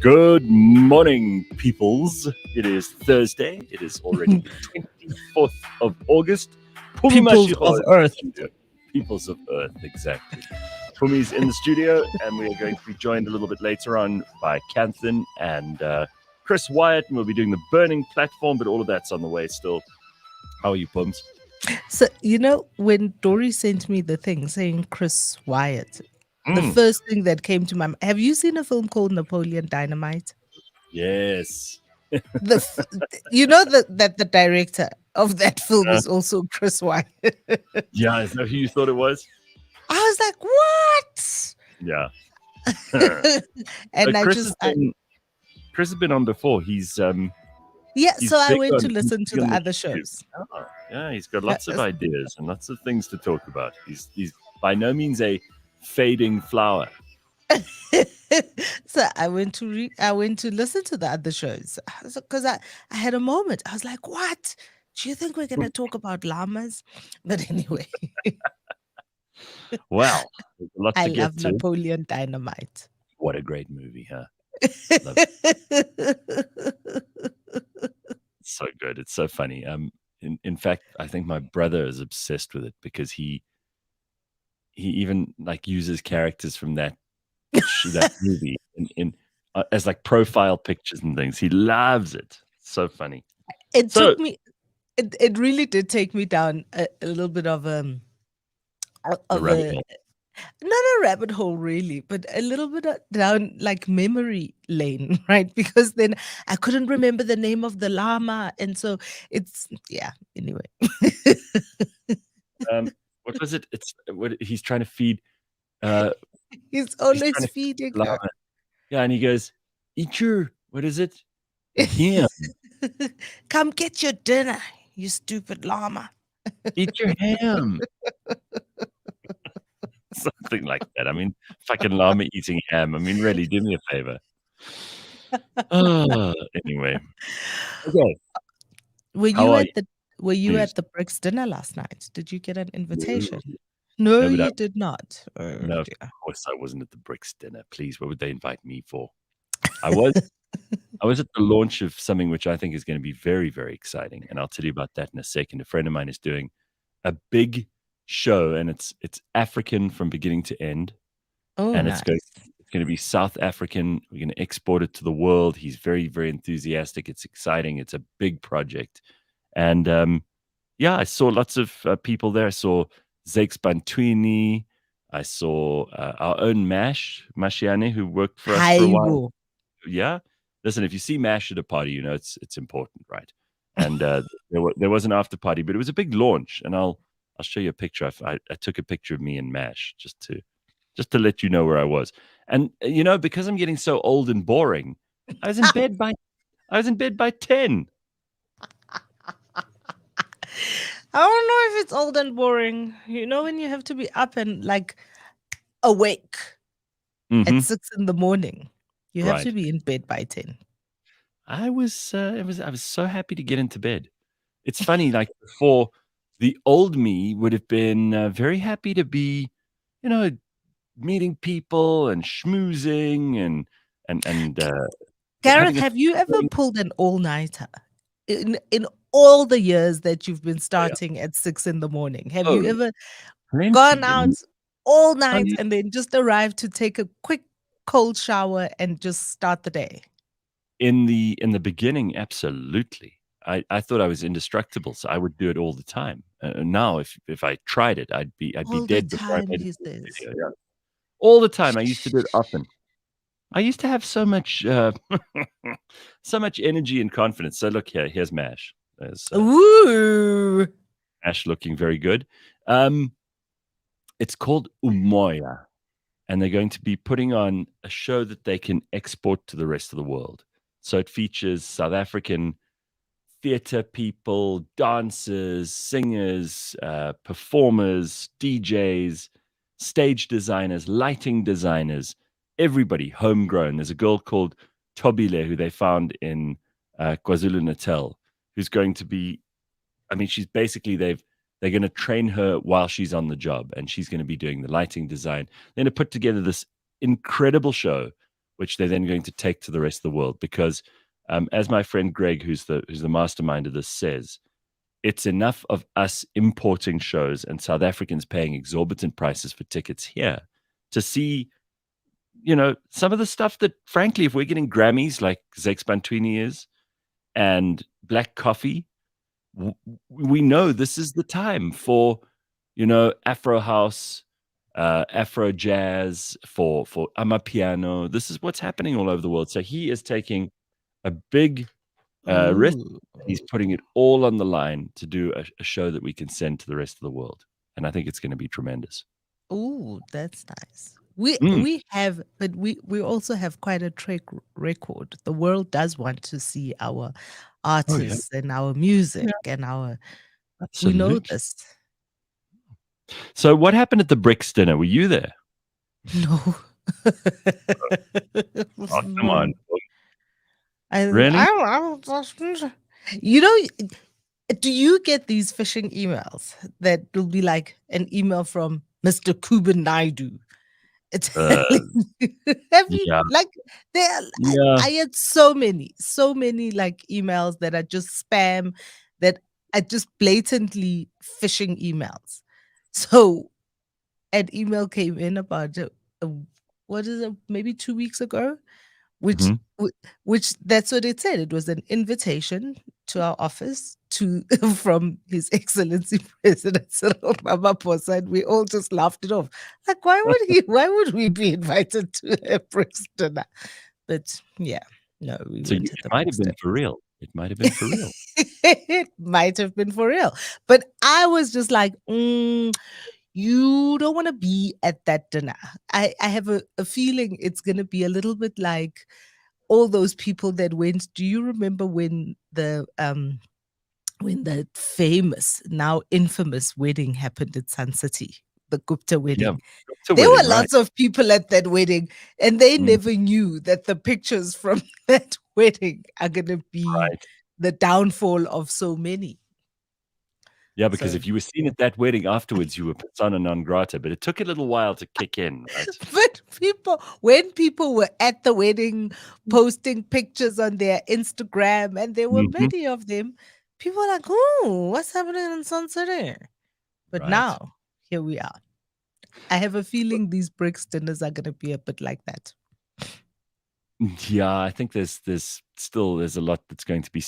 Good morning, peoples. It is Thursday. It is already the 24th of August. Phumi Peoples Mashiro of is in the Earth. studio. Peoples of Earth, exactly. Phumi's in the studio, and we are going to be joined a little bit later on by Kanthan and Chris Wyatt, and we'll be doing the burning platform, but all of that's on the way still. How are you, Pums? So, when Dory sent me the thing saying Chris Wyatt, the Mm, first thing that came to my mind, have you seen a film called Napoleon Dynamite? yes. The that the director of that film is also Chris Wyatt. Yeah, is that who you thought it was? I was like, what? Yeah. And Chris has been on before. He's so I big went to on listen to big the on other YouTube. shows. Oh, yeah, he's got Uh, lots of ideas and lots of things to talk about. He's by no means a fading flower. So I went to listen to the other shows because I had a moment. I was like, what? Do you think we're going to talk about llamas? But anyway, Well, there's a lot I to get love to. Napoleon Dynamite. What a great movie, huh? Love It's so good. It's so funny. In fact, I think my brother is obsessed with it because he even like uses characters from that movie in as like profile pictures and things. He loves it. So funny. It So took me. It really did take me down a little bit of the of rabbit a hole. not a rabbit hole really, but a little bit down like memory lane, right? Because then I couldn't remember the name of the llama, and so anyway. What was it? It's what he's trying to feed. Uh, He's he's always trying to feed feeding the her. llama. Yeah, and he goes, "Eat your what is it? Ham. Come get your dinner, you stupid llama. Eat your ham." Something like that. I mean, fucking llama eating ham. I mean, really, do me a favor. Anyway, okay. Were How you are at the Were you you? at the BRICS dinner last night? Did you get an No, invitation? No, but you did not. Oh no, of dear. course I wasn't at the BRICS dinner. Please, what would they invite me for? I was I was at the launch of something which I think is going to be very, very exciting, and I'll tell you about that in a second. A friend of mine is doing a big show, and it's African from beginning to end, Oh, and nice. it's going to be South African. We're going to export it to the world. He's very, very enthusiastic. It's exciting. It's a big project, and yeah, I saw lots of people there. I saw Zakes Bantwini. I saw our own Mashiane, who worked for us for a while. Haibo. Yeah. Listen, if you see MASH at a party, you know it's important, right? And there was an after party, but it was a big launch, and I'll show you a picture. I took a picture of me and MASH just to let you know where I was. And because I'm getting so old and boring, I was in bed by 10. I don't know if it's old and boring. You know when you have to be up and like awake Mhm. at 6 in the morning. You have to Right. be in bed by 10. I was so happy to get into bed. It's funny, like before, the old me would have been very happy to be, you know, meeting people and schmoozing and Gareth, having a have you ever pulled an all-nighter? In all the years that you've been starting at 6 in the morning, have you oh, ever plenty. gone out all Oh, night yeah. and then just arrived to take a quick cold shower and just start the day? In the beginning, absolutely. I thought I was indestructible, so I would do it all the time. Now, if I tried it, I'd be All the dead before I time, made it he to the says. video. Yeah, all the time. I used to do it often. I used to have so much so much energy and confidence. So look here, here's Mash. There's Ooh. Mash looking very good. It's called Umoya, and they're going to be putting on a show that they can export to the rest of the world. So it features South African theater people, dancers, singers, performers, DJs, stage designers, lighting designers, everybody homegrown. There's a girl called Tobile who they found in KwaZulu Natal, who's going to be. I mean, she's basically they're going to train her while she's on the job, and she's going to be doing the lighting design. They're going to put together this incredible show which they're then going to take to the rest of the world. Because as my friend Greg, who's the mastermind of this, says, it's enough of us importing shows and South Africans paying exorbitant prices for tickets here to see, some of the stuff that, frankly, if we're getting Grammys like Zex Bantwini is and Black Coffee, we know this is the time for, Afro House, Afro Jazz, for Amapiano. This is what's happening all over the world. So he is taking a big risk. He's putting it all on the line to do a show that we can send to the rest of the world. And I think it's going to be tremendous. Ooh, that's nice. We have, but we also have quite a track record. The world does want to see our artists and our music and our. Absolutely. We know this. So what happened at the BRICS dinner? Were you there? No. Oh, come on. Really? Do you get these phishing emails that will be like an email from Mr. Kuben Naidu? Have you like there? I had so many like emails that are just spam, that are just blatantly phishing emails. So an email came in about what is it, maybe 2 weeks ago, which that's what it said. It was an invitation to our office from His Excellency President Cyril Ramaphosa, and we all just laughed it off. Like, why would we be invited to a BRICS dinner? But yeah, no, we so went it might have been for real. It might have been for real. It might have been for real. But I was just like, you don't want to be at that dinner. I have a feeling it's going to be a little bit like all those people that went. Do you remember when the famous, now infamous wedding happened at Sun City, the Gupta wedding? Yeah, there were lots of people at that wedding, and they never knew that the pictures from that wedding are going to be the downfall of so many. Yeah, because if you were seen at that wedding afterwards, you were persona non grata, but it took a little while to kick in, right? But when people were at the wedding posting pictures on their Instagram, and there were many of them, people were like, oh, what's happening in Sun City? But now, here we are. I have a feeling these BRICS dinners are going to be a bit like that. Yeah, I think there's a lot that's going to be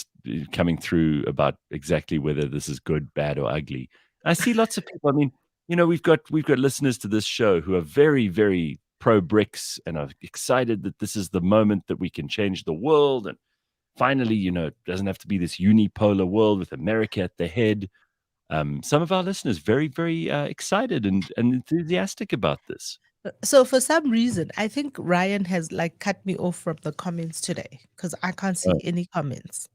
coming through about exactly whether this is good, bad, or ugly. I see lots of people. I mean, we've got listeners to this show who are very, very pro BRICS and are excited that this is the moment that we can change the world, and finally, it doesn't have to be this unipolar world with America at the head. Some of our listeners very, very excited and enthusiastic about this. So for some reason, I think Ryan has cut me off from the comments today because I can't see any comments.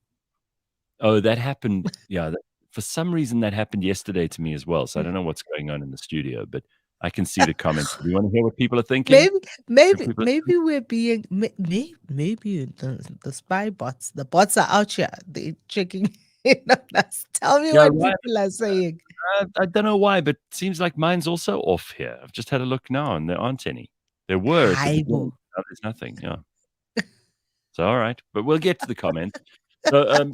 Oh, that happened. Yeah. For some reason, that happened yesterday to me as well. So I don't know what's going on in the studio, but I can see the comments. Do you want to hear what people are thinking? Maybe we're being, maybe the spy bots, the bots are out here. They're checking in on us. Tell me what people are saying. I don't know why, but it seems like mine's also off here. I've just had a look now, and there aren't any. There were. Now there's nothing. Yeah. So all right, but we'll get to the comments. So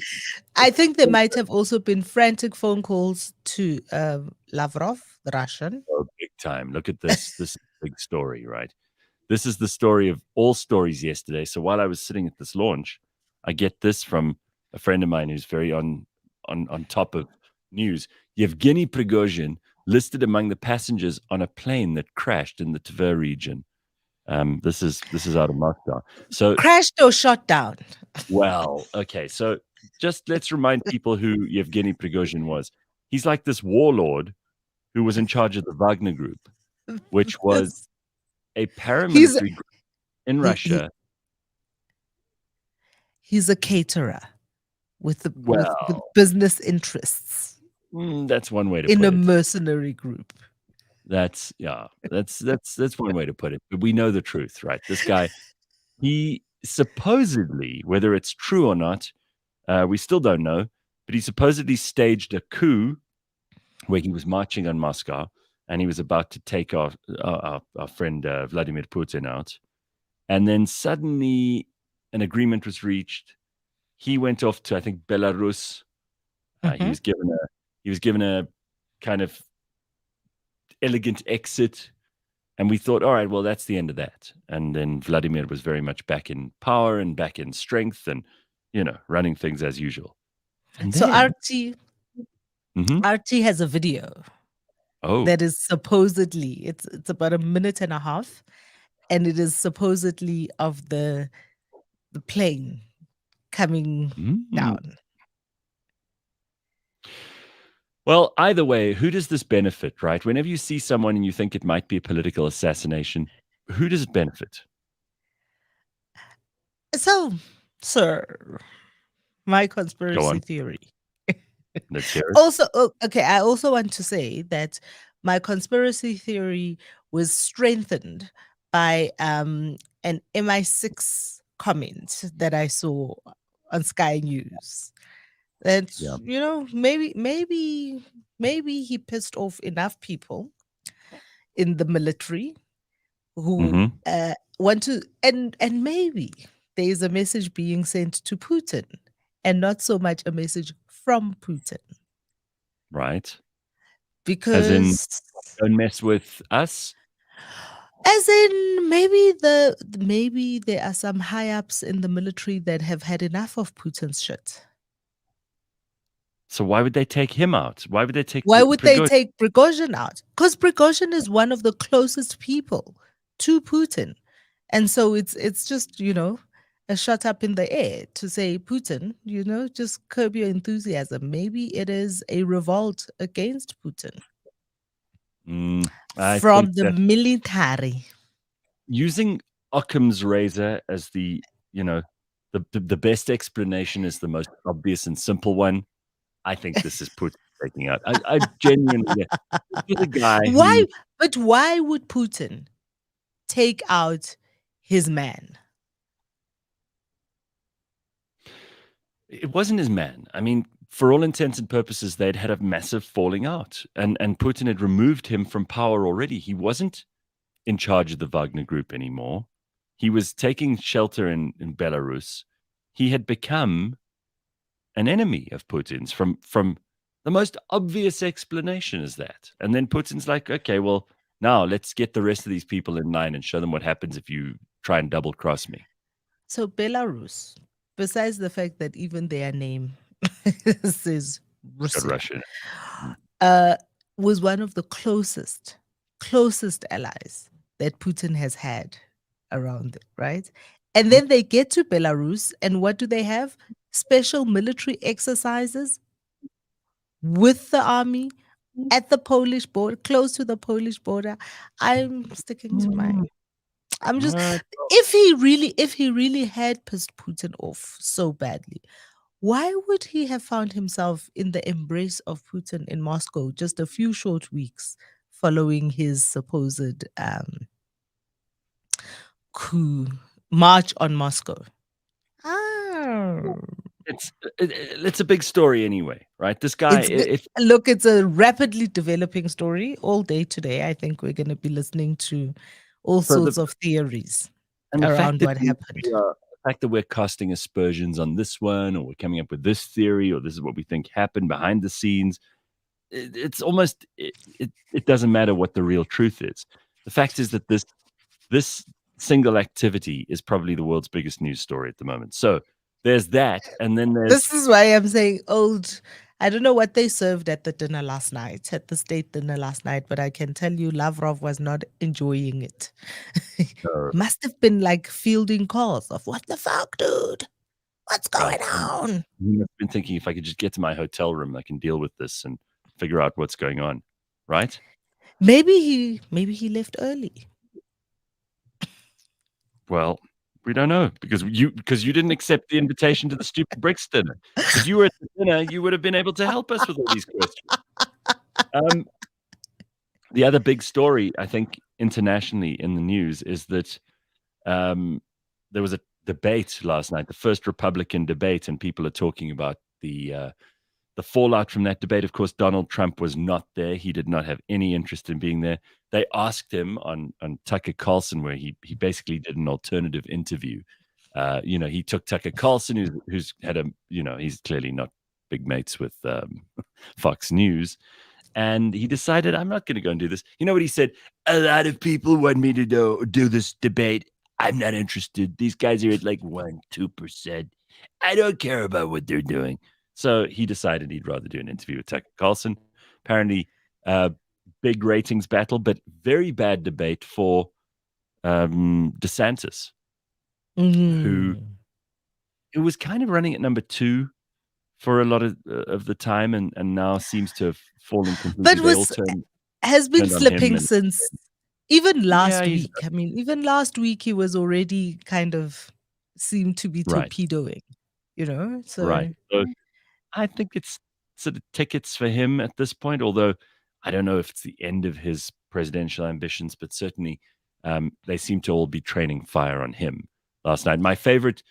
I think there might have also been frantic phone calls to Lavrov, the Russian. Oh, big time! Look at this. This is a big story, right? This is the story of all stories yesterday. So while I was sitting at this launch, I get this from a friend of mine who's very on top of news. Yevgeny Prigozhin listed among the passengers on a plane that crashed in the Tver region. This is out of Moscow. So crashed or shot down? Well, okay. So just let's remind people who Yevgeny Prigozhin was. He's like this warlord who was in charge of the Wagner Group, which was a paramilitary group in Russia. He's a caterer with business interests. That's one way to put it. In a mercenary group. That's one way to put it. But we know the truth, right? This guy, he supposedly, whether it's true or not, we still don't know, but he supposedly staged a coup where he was marching on Moscow and he was about to take our friend Vladimir Putin out. And then suddenly an agreement was reached. He went off to, I think, Belarus. He was given a kind of elegant exit. And we thought, all right, well, that's the end of that. And then Vladimir was very much back in power and back in strength and, running things as usual. And So then, RT has a video that is supposedly, it's about a minute and a half, and it is supposedly of the plane coming down. Well, either way, who does this benefit, right? Whenever you see someone and you think it might be a political assassination, who does it benefit? So, sir, my conspiracy theory. Let's hear it. Also, okay, I also want to say that my conspiracy theory was strengthened by an MI6 comment that I saw on Sky News. That maybe he pissed off enough people in the military who want to, and maybe there is a message being sent to Putin and not so much a message from Putin. Right. Because as in, don't mess with us. As in, maybe there are some high ups in the military that have had enough of Putin's shit. So why would they take him out? Why would they take? They take Prigozhin out? Because Prigozhin is one of the closest people to Putin, and so it's just a shot up in the air to say, Putin, just curb your enthusiasm. Maybe it is a revolt against Putin from the military. Using Occam's razor as the best explanation is the most obvious and simple one. I think this is Putin taking out. I genuinely, the guy. But why would Putin take out his man? It wasn't his man. I mean, for all intents and purposes, they'd had a massive falling out, and Putin had removed him from power already. He wasn't in charge of the Wagner Group anymore. He was taking shelter in Belarus. He had become an enemy of Putin's from the most obvious explanation is that. And then Putin's like, okay, well, now let's get the rest of these people in line and show them what happens if you try and double cross me. So Belarus, besides the fact that even their name says Russia, was one of the closest allies that Putin has had around it, right? And then they get to Belarus, and what do they have? Special military exercises with the army at the Polish border, close to the Polish border. I'm sticking to my. I'm just if he really had pissed Putin off so badly, why would he have found himself in the embrace of Putin in Moscow just a few short weeks following his supposed coup march on Moscow? It's a big story anyway, right? This guy, it's a rapidly developing story all day today. I think we're going to be listening to all sorts of theories around what happened. The fact that we're casting aspersions on this one, or we're coming up with this theory, or this is what we think happened behind the scenes, it's almost it doesn't matter what the real truth is. The fact is that this single activity is probably the world's biggest news story at the moment. So there's that, and then this is why I'm saying I don't know what they served at the dinner last night, at the state dinner last night, but I can tell you Lavrov was not enjoying it. Must have been like fielding calls of, what the fuck, dude? What's going on? I've been thinking, if I could just get to my hotel room, I can deal with this and figure out what's going on, right? Maybe he left early. Well, we don't know because you didn't accept the invitation to the stupid BRICS dinner. If you were at the dinner, you would have been able to help us with all these questions. The other big story, I think, internationally in the news is that there was a debate last night, the first Republican debate, and people are talking about the the fallout from that debate, of course, Donald Trump was not there. He did not have any interest in being there. They asked him on Tucker Carlson, where he basically did an alternative interview. He took Tucker Carlson, who's had he's clearly not big mates with Fox News. And he decided, I'm not going to go and do this. You know what he said? A lot of people want me to do this debate. I'm not interested. These guys are at like 1-2%. I don't care about what they're doing. So he decided he'd rather do an interview with Tucker Carlson. Apparently, big ratings battle, but very bad debate for DeSantis, who was kind of running at number 2 for a lot of the time, and now seems to have fallen completely. But has been slipping since even last week. I mean, even last week he was already kind of seemed to be torpedoing, So right. So I think it's sort of tickets for him at this point, although I don't know if it's the end of his presidential ambitions, but certainly they seem to all be training fire on him last night. My favorite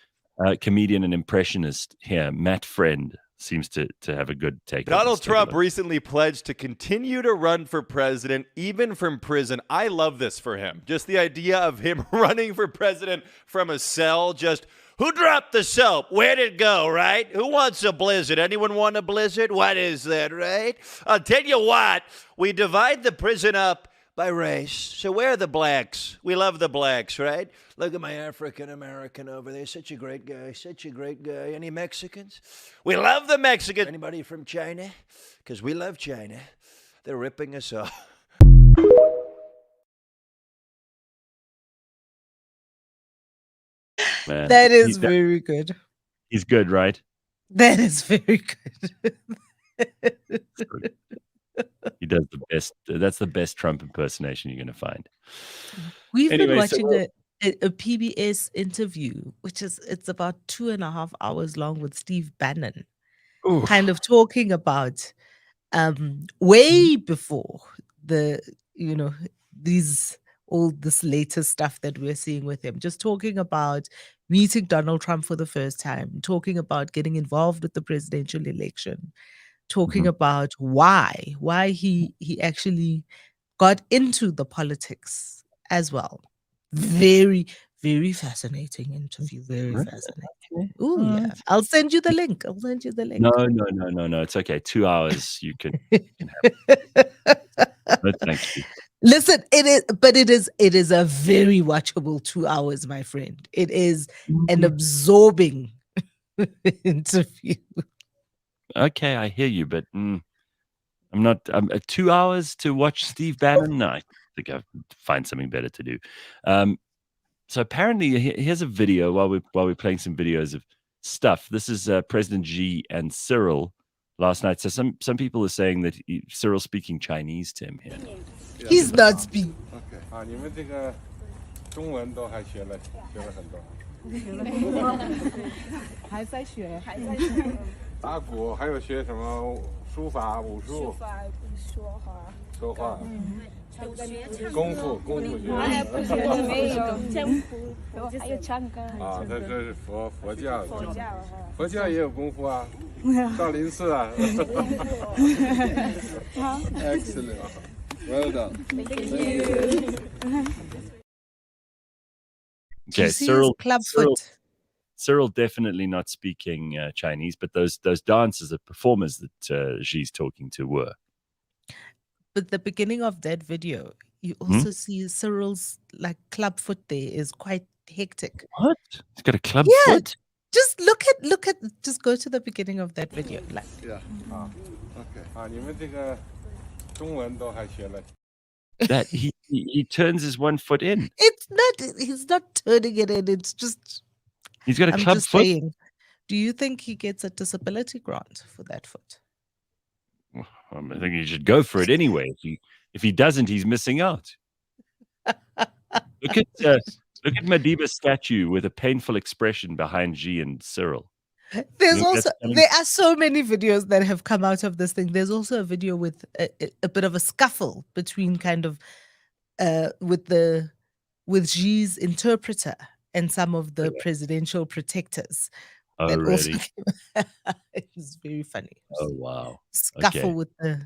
comedian and impressionist here, Matt Friend, seems to have a good take. Donald Trump recently pledged to continue to run for president, even from prison. I love this for him. Just the idea of him running for president from a cell. Just, who dropped the soap? Where'd it go, right? Who wants a blizzard? Anyone want a blizzard? What is that, right? I'll tell you what, we divide the prison up by race. So where are the blacks? We love the blacks, right? Look at my African-American over there. Such a great guy. Such a great guy. Any Mexicans? We love the Mexicans. Anybody from China? Because we love China. They're ripping us off. Man, that is very good. He's good, right? That is very good. He does the best. That's the best Trump impersonation you're going to find. We've been watching a PBS interview, it's about 2.5 hours long, with Steve Bannon, kind of talking about way before this latest stuff that we're seeing with him, just talking about meeting Donald Trump for the first time, talking about getting involved with the presidential election, talking about why he actually got into the politics as well. Very, very fascinating interview. Very fascinating. Oh yeah, I'll send you the link. No. It's okay. 2 hours you can have. But thank you. Listen, it is a very watchable 2 hours, my friend. It is an absorbing interview. Okay, I hear you, but I'm not. 2 hours to watch Steve Bannon? No, I think I'll find something better to do. So apparently, here's a video while we're playing some videos of stuff. This is President Xi and Cyril last night. So some people are saying that Cyril's speaking Chinese to him here. He's not speaking. Okay. 啊，你们这个中文都还学了很多。还在学。打鼓还有学什么书法、武术。书法、说话。功夫学。还不学没有功夫，还有唱歌。啊，这是佛教。佛教也有功夫啊，少林寺啊。Excellent. Well done. Thank you. Okay, Cyril definitely not speaking Chinese, but those dancers, the performers that Xi's talking to were. But the beginning of that video, you also see Cyril's club foot there is quite hectic. What? He's got a club foot? Just just go to the beginning of that video. Yeah. Okay. 你们这个中文都还学了。 That he turns his one foot in. He's not turning it in. It's just. He's got a club foot. Saying, do you think he gets a disability grant for that foot? Well, I think he should go for it anyway. If he doesn't, he's missing out. Look at Madiba's statue with a painful expression behind Xi and Cyril. There are so many videos that have come out of this thing. There's also a video with a bit of a scuffle between with Xi's interpreter and some of the presidential protectors, Oh, that also really? came. It was very funny. Oh, wow. Scuffle Okay.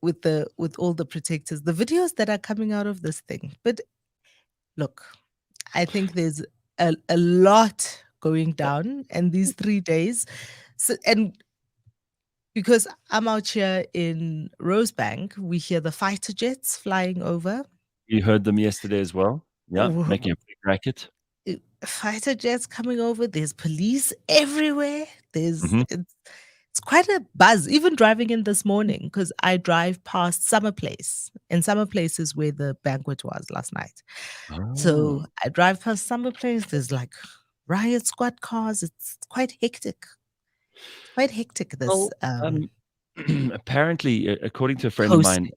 with all the protectors. The videos that are coming out of this thing. But look, I think there's a lot going down, and these 3 days. So, and because I'm out here in Rosebank, we hear the fighter jets flying over. You heard them yesterday as well? Yeah, Oh, making a big racket. fighter jets coming over. There's police everywhere. Mhm. It's quite a buzz. Even driving in this morning, because I drive past Summer Place, and Summer Place is where the banquet was last night. So Oh. I drive past Summer Place. There's like riot squad cars. It's quite hectic. Quite hectic. This Well, apparently, according to a friend of coast. mine,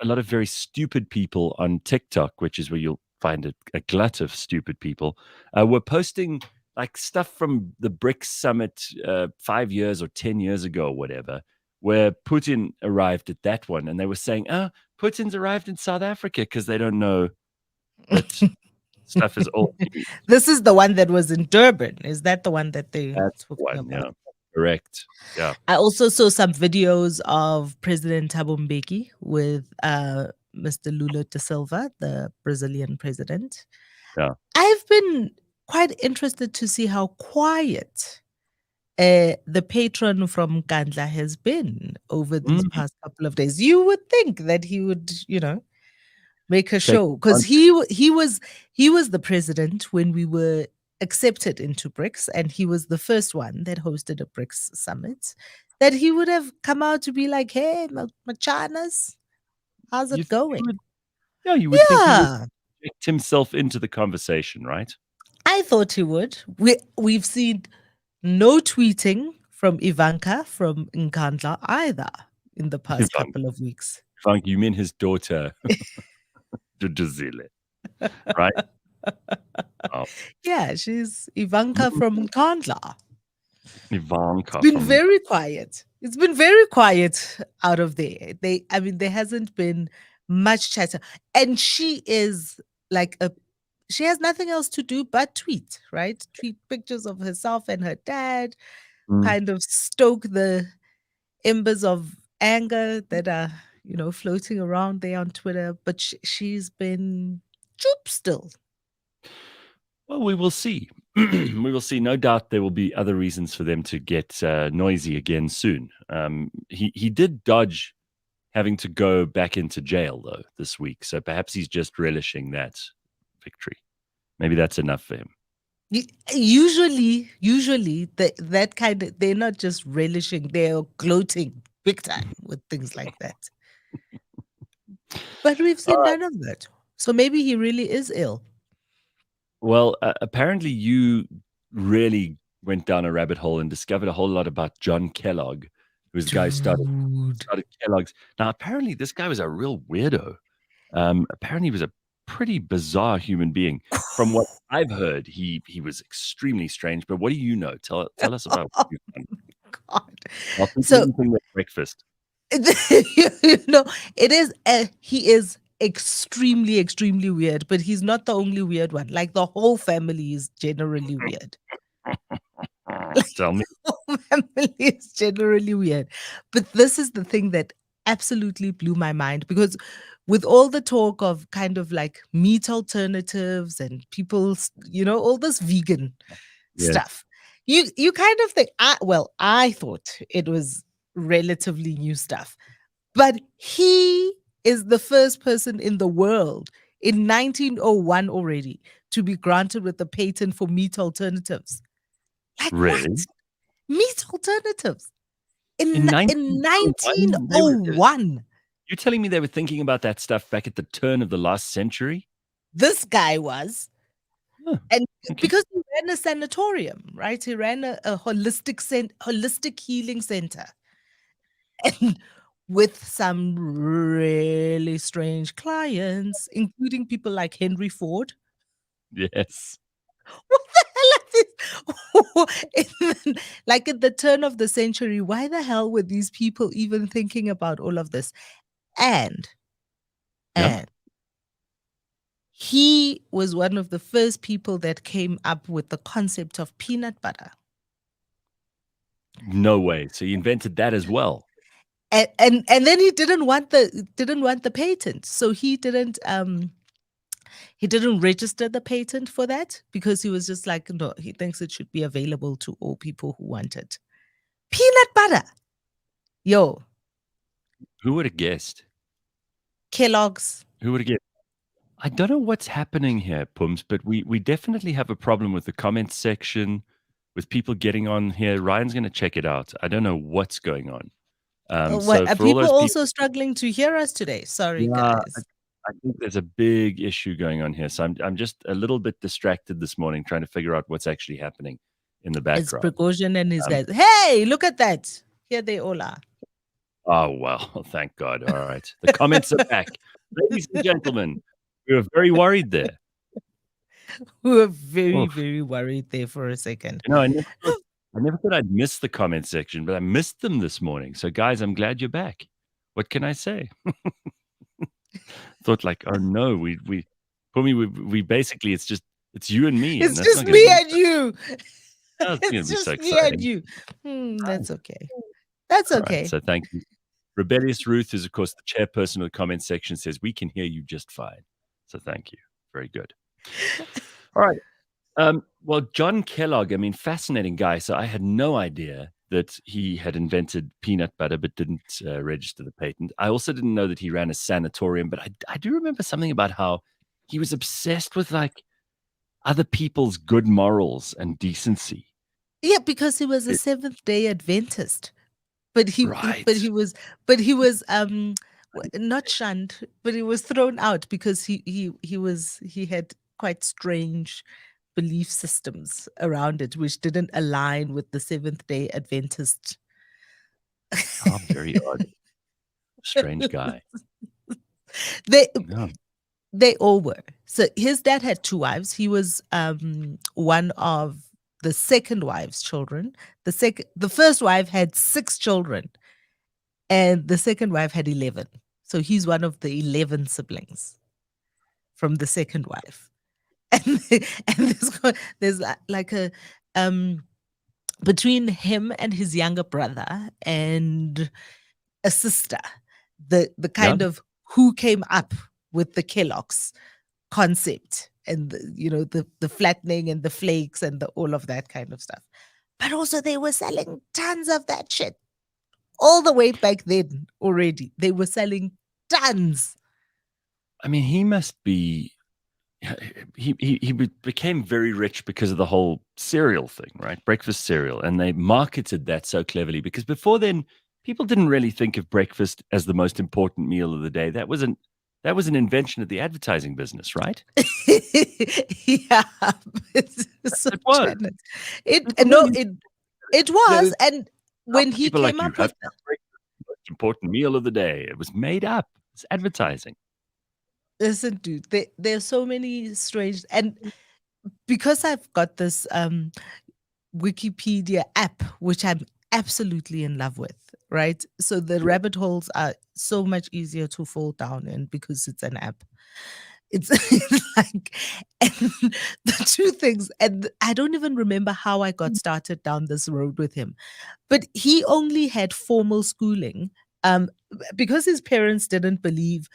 a lot of very stupid people on TikTok, which is where you'll find a glut of stupid people, were posting like stuff from the BRICS Summit 5 years or 10 years ago or whatever, where Putin arrived at that one. And they were saying, oh, Putin's arrived in South Africa because they don't know that stuff is old news. This is the one that was in Durban. Is that the one that they That's the talking one. about? Yeah, correct. Yeah. I also saw some videos of President Thabo Mbeki with Mr. Lula da Silva, the Brazilian president. Yeah. I've been quite interested to see how quiet the patron from Kanthan has been over these past couple of days. You would think that he would, make a show, because he was the president when we were accepted into BRICS, and he was the first one that hosted a BRICS summit. That he would have come out to be like, "Hey, Machanas, how's it going?" You would think he would Yeah, inject himself into the conversation, right? I thought he would. We've seen no tweeting from Ivanka from Nkandla either in the past couple of weeks. Ivanka, you mean his daughter, Duduzile, right? Oh, Yeah, she's Ivanka from Nkandla. Ivanka Been from very quiet. It's been very quiet out of there. There hasn't been much chatter. And she is like she has nothing else to do but tweet, right? Tweet pictures of herself and her dad, kind of stoke the embers of anger that are, floating around there on Twitter. But she's been choop still. Well, we will see. We will see. No doubt there will be other reasons for them to get noisy again soon. He did dodge having to go back into jail, though, this week. So perhaps he's just relishing that victory. Maybe that's enough for him. Usually that kind of, they're not just relishing, they're gloating big time with things like that. But we've seen none of that. So maybe he really is ill. Well, apparently you really went down a rabbit hole and discovered a whole lot about John Kellogg, who's the guy who started Kellogg's. Now, apparently this guy was a real weirdo. Apparently he was a pretty bizarre human being. From what I've heard, he was extremely strange. But what do you know? Tell us about what you've done. God. So breakfast. It is. He is extremely, extremely weird. But he's not the only weird one. Like the whole family is generally weird. Tell me. The whole family is generally weird. But this is the thing that absolutely blew my mind, because with all the talk of kind of like meat alternatives and people's, all this vegan stuff, you kind of think, I thought it was relatively new stuff, but he is the first person in the world in 1901 already to be granted with a patent for meat alternatives. Like really? What? Meat alternatives in 1901. You're telling me they were thinking about that stuff back at the turn of the last century? This guy was. Huh. And because he ran a sanatorium, right? He ran a holistic healing center. And with some really strange clients, including people like Henry Ford. Yes. What the hell is this? Like at the turn of the century, why the hell were these people even thinking about all of this? And he was one of the first people that came up with the concept of peanut butter. No way. So he invented that as well. And then he didn't want the patent. So he didn't register the patent for that because he was just like, no, he thinks it should be available to all people who want it. Peanut butter. Yo. Who would have guessed? Kellogg's. Who would have guessed? I don't know what's happening here, Pums, but we definitely have a problem with the comments section, with people getting on here. Ryan's going to check it out. I don't know what's going on. So Are for all people those also struggling to hear us today? Sorry, guys. I think there's a big issue going on here. So I'm just a little bit distracted this morning trying to figure out what's actually happening in the background. It's Prigozhin and his guys. Hey, look at that. Here they all are. Oh, well, thank God. All right. The comments are back. Ladies and gentlemen, we were very worried there. We were very, very worried there for a second. You know, I never thought I'd miss the comment section, but I missed them this morning. So, guys, I'm glad you're back. What can I say? Thought like, oh no, we basically it's you and me. It's and just me and you. It's just so me exciting. and you. That's okay. That's okay. Right, so thank you. Rebellious Ruth is, of course, the chairperson of the comment section, says we can hear you just fine. So thank you. Very good. All right. Well, John Kellogg, I mean, fascinating guy. So I had no idea that he had invented peanut butter but didn't register the patent. I also didn't know that he ran a sanatorium, but I do remember something about how he was obsessed with like other people's good morals and decency. Yeah, because he was a Seventh-day Adventist. But he was not shunned, but he was thrown out because he had quite strange belief systems around it, which didn't align with the Seventh-day Adventist. Oh, very odd. Strange guy. They all were. So his dad had 2 wives. He was one of the second wife's children. The first wife had 6 children, and the second wife had 11. So he's one of the 11 siblings from the second wife. And there's like a between him and his younger brother and a sister, the kind of who came up with the Kellogg's concept and the flattening and the flakes and all of that kind of stuff. But also they were selling tons of that shit all the way back then already. They were selling tons. I mean, he must be. He became very rich because of the whole cereal thing, right? Breakfast cereal, and they marketed that so cleverly because before then, people didn't really think of breakfast as the most important meal of the day. That was an invention of the advertising business, right? Yeah, it was. It was, and when he came up with the most important meal of the day, it was made up. It's advertising. Listen, dude, there are so many strange, and because I've got this Wikipedia app, which I'm absolutely in love with, right? So the rabbit holes are so much easier to fall down in because it's an app. It's like, and the 2 things, and I don't even remember how I got started down this road with him, but he only had formal schooling because his parents didn't believe.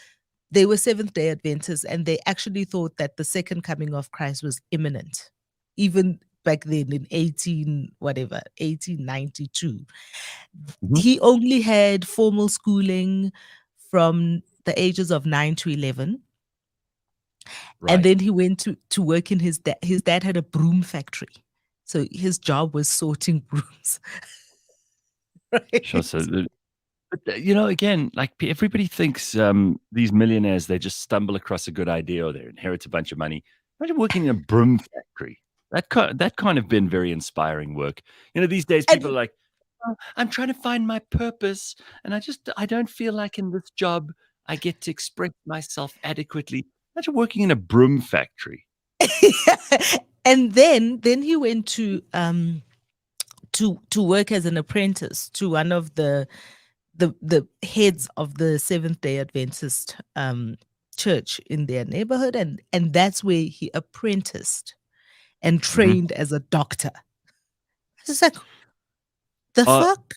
They were Seventh-day Adventists, and they actually thought that the second coming of Christ was imminent, even back then in 1892. Mm-hmm. He only had formal schooling from the ages of 9 to 11. Right. And then he went to work in his dad had a broom factory. So his job was sorting brooms. Right? Sure, so but, again, like everybody thinks these millionaires, they just stumble across a good idea or they inherit a bunch of money. Imagine working in a broom factory. That kind of been very inspiring work. These days people are like, oh, I'm trying to find my purpose. And I don't feel like in this job I get to express myself adequately. Imagine working in a broom factory. And then he went to work as an apprentice to one of the heads of the Seventh-day Adventist church in their neighborhood, and that's where he apprenticed and trained as a doctor. It's like, the fuck?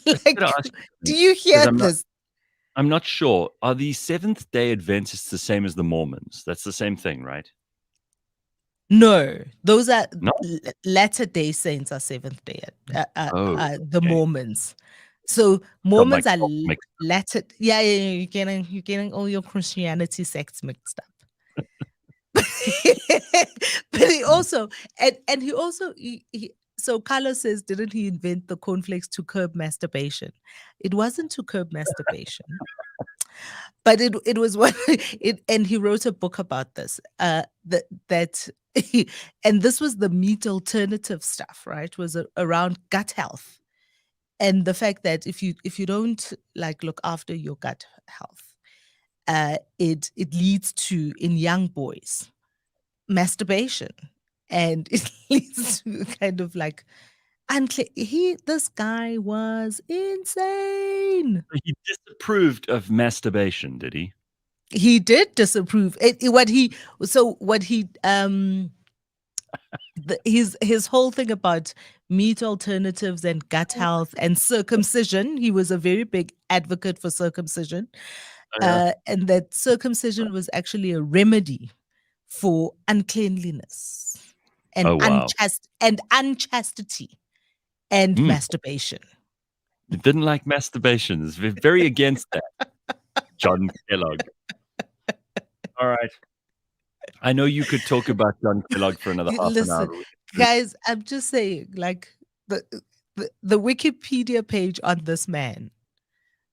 Like, gonna ask you do you hear I'm this? I'm not sure. Are the Seventh-day Adventists the same as the Mormons? That's the same thing, right? No, those are No? Latter-day Saints are Seventh Day. Oh, The okay. Mormons. So Got Mormons are myself mixed up. Latter. Yeah, you're getting all your Christianity sects mixed up. But he also and he also so Carlos says, didn't he invent the cornflakes to curb masturbation? It wasn't to curb masturbation. But it was what and he wrote a book about this. That and this was the meat alternative stuff, right? Was around gut health and the fact that if you don't like look after your gut health, it leads to, in young boys, masturbation, and it leads to kind of like this guy was insane. He disapproved of masturbation, did he? He did disapprove his whole thing about meat alternatives and gut health and circumcision. He was a very big advocate for circumcision, and that circumcision was actually a remedy for uncleanliness and Oh, wow. unchastity and masturbation. He didn't like masturbation. He's very against that. John Kellogg. All right. I know you could talk about John Kellogg for another half an hour. Guys, I'm just saying, like the Wikipedia page on this man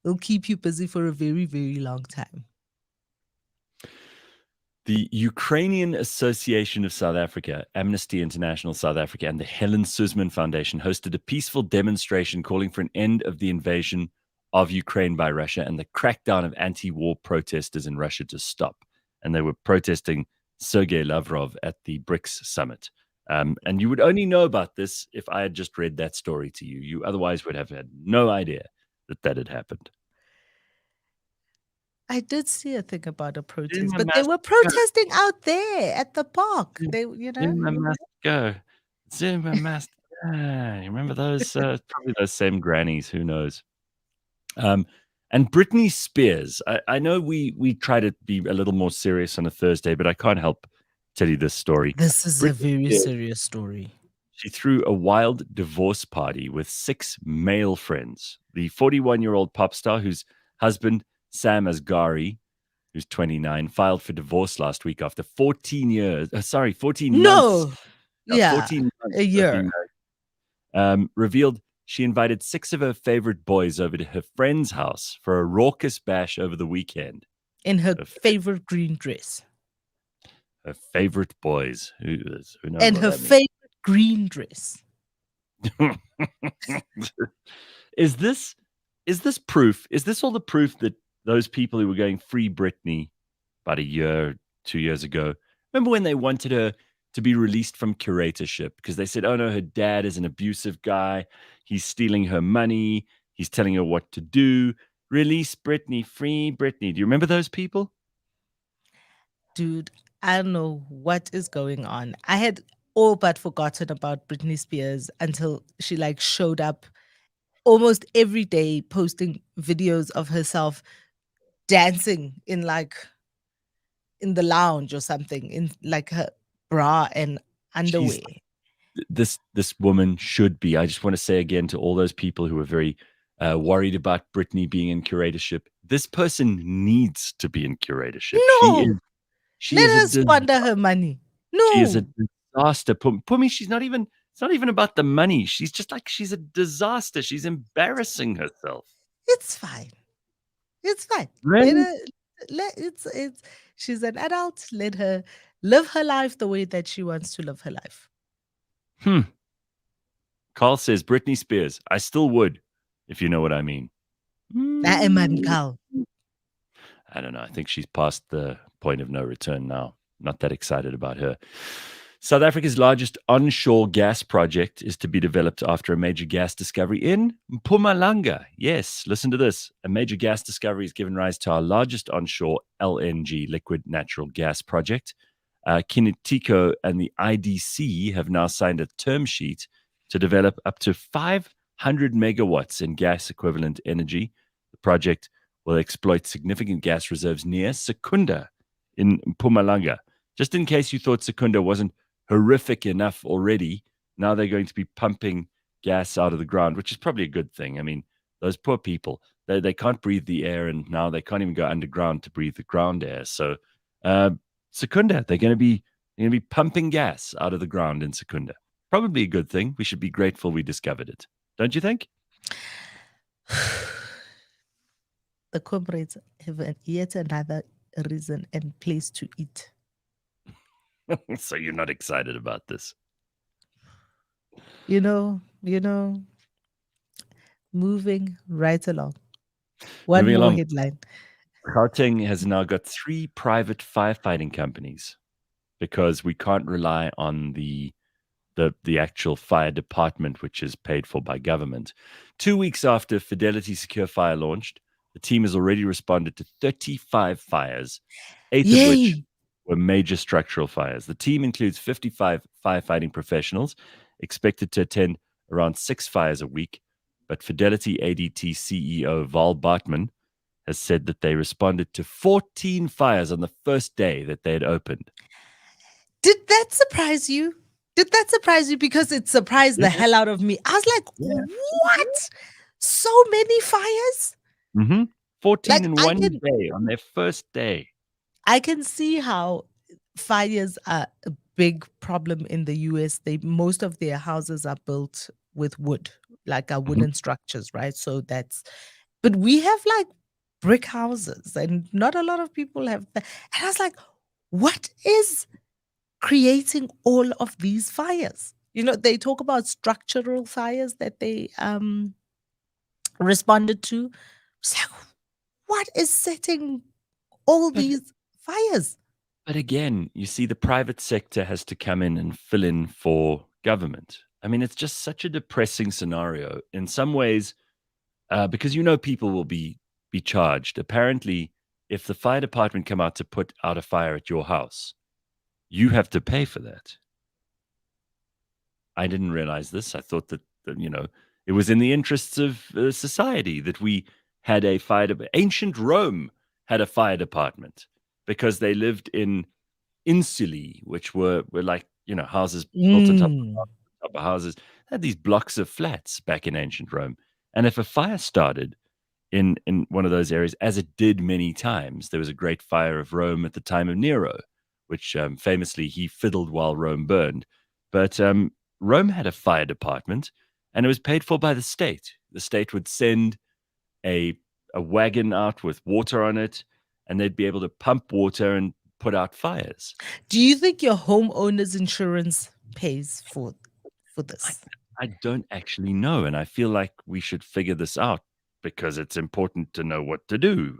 will keep you busy for a very, very long time. The Ukrainian Association of South Africa, Amnesty International South Africa, and the Helen Suzman Foundation hosted a peaceful demonstration calling for an end of the invasion of Ukraine by Russia and the crackdown of anti-war protesters in Russia to stop. And they were protesting Sergei Lavrov at the BRICS Summit. And you would only know about this if I had just read that story to you. You otherwise would have had no idea that had happened. I did see a thing about a protest, but they were protesting out there at the park. They, Zuma must go. Zuma must go. You remember those? Probably those same grannies. Who knows? And Britney Spears. I know we try to be a little more serious on a Thursday, but I can't help tell you this story. This is a very serious story. She threw a wild divorce party with 6 male friends. The 41-year-old pop star, whose husband, Sam Asghari, who's 29, filed for divorce last week after 14 months. Yeah, 14 months a year. revealed she invited 6 of her favorite boys over to her friend's house for a raucous bash over the weekend. In her favorite green dress. Her favorite boys. Who knows? And her favorite green dress. Is this proof? Is this all the proof that those people who were going free Britney about a year, 2 years ago, remember when they wanted her to be released from curatorship because they said, oh no, her dad is an abusive guy. He's stealing her money. He's telling her what to do. Release Britney, free Britney. Do you remember those people? Dude, I don't know what is going on. I had all but forgotten about Britney Spears until she showed up almost every day posting videos of herself dancing in the lounge or something in her bra and underwear. This woman should be. I just want to say again to all those people who are very worried about Britney being in curatorship, this person needs to be in curatorship. No, let her is squander her money. No, she is a disaster. Phumi, she's not even. It's not even about the money. She's just she's a disaster. She's embarrassing herself. It's fine. It's fine. Really? She's an adult. Let her live her life the way that she wants to live her life. Carl says, Britney Spears, I still would, if you know what I mean. Carl. I don't know. I think she's past the point of no return now. Not that excited about her. South Africa's largest onshore gas project is to be developed after a major gas discovery in Mpumalanga. Yes, listen to this. A major gas discovery has given rise to our largest onshore LNG, liquid natural gas project. Kinetico and the IDC have now signed a term sheet to develop up to 500 megawatts in gas equivalent energy. The project will exploit significant gas reserves near Secunda in Mpumalanga. Just in case you thought Secunda wasn't horrific enough already, now they're going to be pumping gas out of the ground, which is probably a good thing. I mean, those poor people, they can't breathe the air, and now they can't even go underground to breathe the ground air. So Secunda, they're going to be pumping gas out of the ground in Secunda. Probably a good thing. We should be grateful we discovered it. Don't you think? The comrades have yet another reason and place to eat. So you're not excited about this? You know, moving right along. One Moving more along. headline. Gauteng has now got 3 private firefighting companies because we can't rely on the actual fire department, which is paid for by government. 2 weeks after Fidelity Secure Fire launched, the team has already responded to 35 fires, 8 of which were major structural fires. The team includes 55 firefighting professionals expected to attend around 6 fires a week, but Fidelity ADT CEO Val Bartman has said that they responded to 14 fires on the first day that they had opened. Did that surprise you? Because it surprised the hell out of me. I was like, what? So many fires? 14 in one day on their first day. I can see how fires are a big problem in the US. Most of their houses are built with wood, like our wooden structures, right? So but we have like brick houses, and not a lot of people have that. And I was like, what is creating all of these fires? They talk about structural fires that they responded to. It's like, what is setting all these fires? But again, you see, the private sector has to come in and fill in for government. I mean, it's just such a depressing scenario in some ways, because people will be charged. Apparently, if the fire department come out to put out a fire at your house, you have to pay for that. I didn't realize this. I thought that it was in the interests of society that we had a fire. Ancient Rome had a fire department because they lived in insulae, which were like houses built on top of houses. They had these blocks of flats back in ancient Rome, and if a fire started in one of those areas, as it did many times, there was a great fire of Rome at the time of Nero, which famously he fiddled while Rome burned. But Rome had a fire department, and it was paid for by the state. The state would send a wagon out with water on it, and they'd be able to pump water and put out fires. Do you think your homeowner's insurance pays for this? I don't actually know, and I feel like we should figure this out because it's important to know what to do.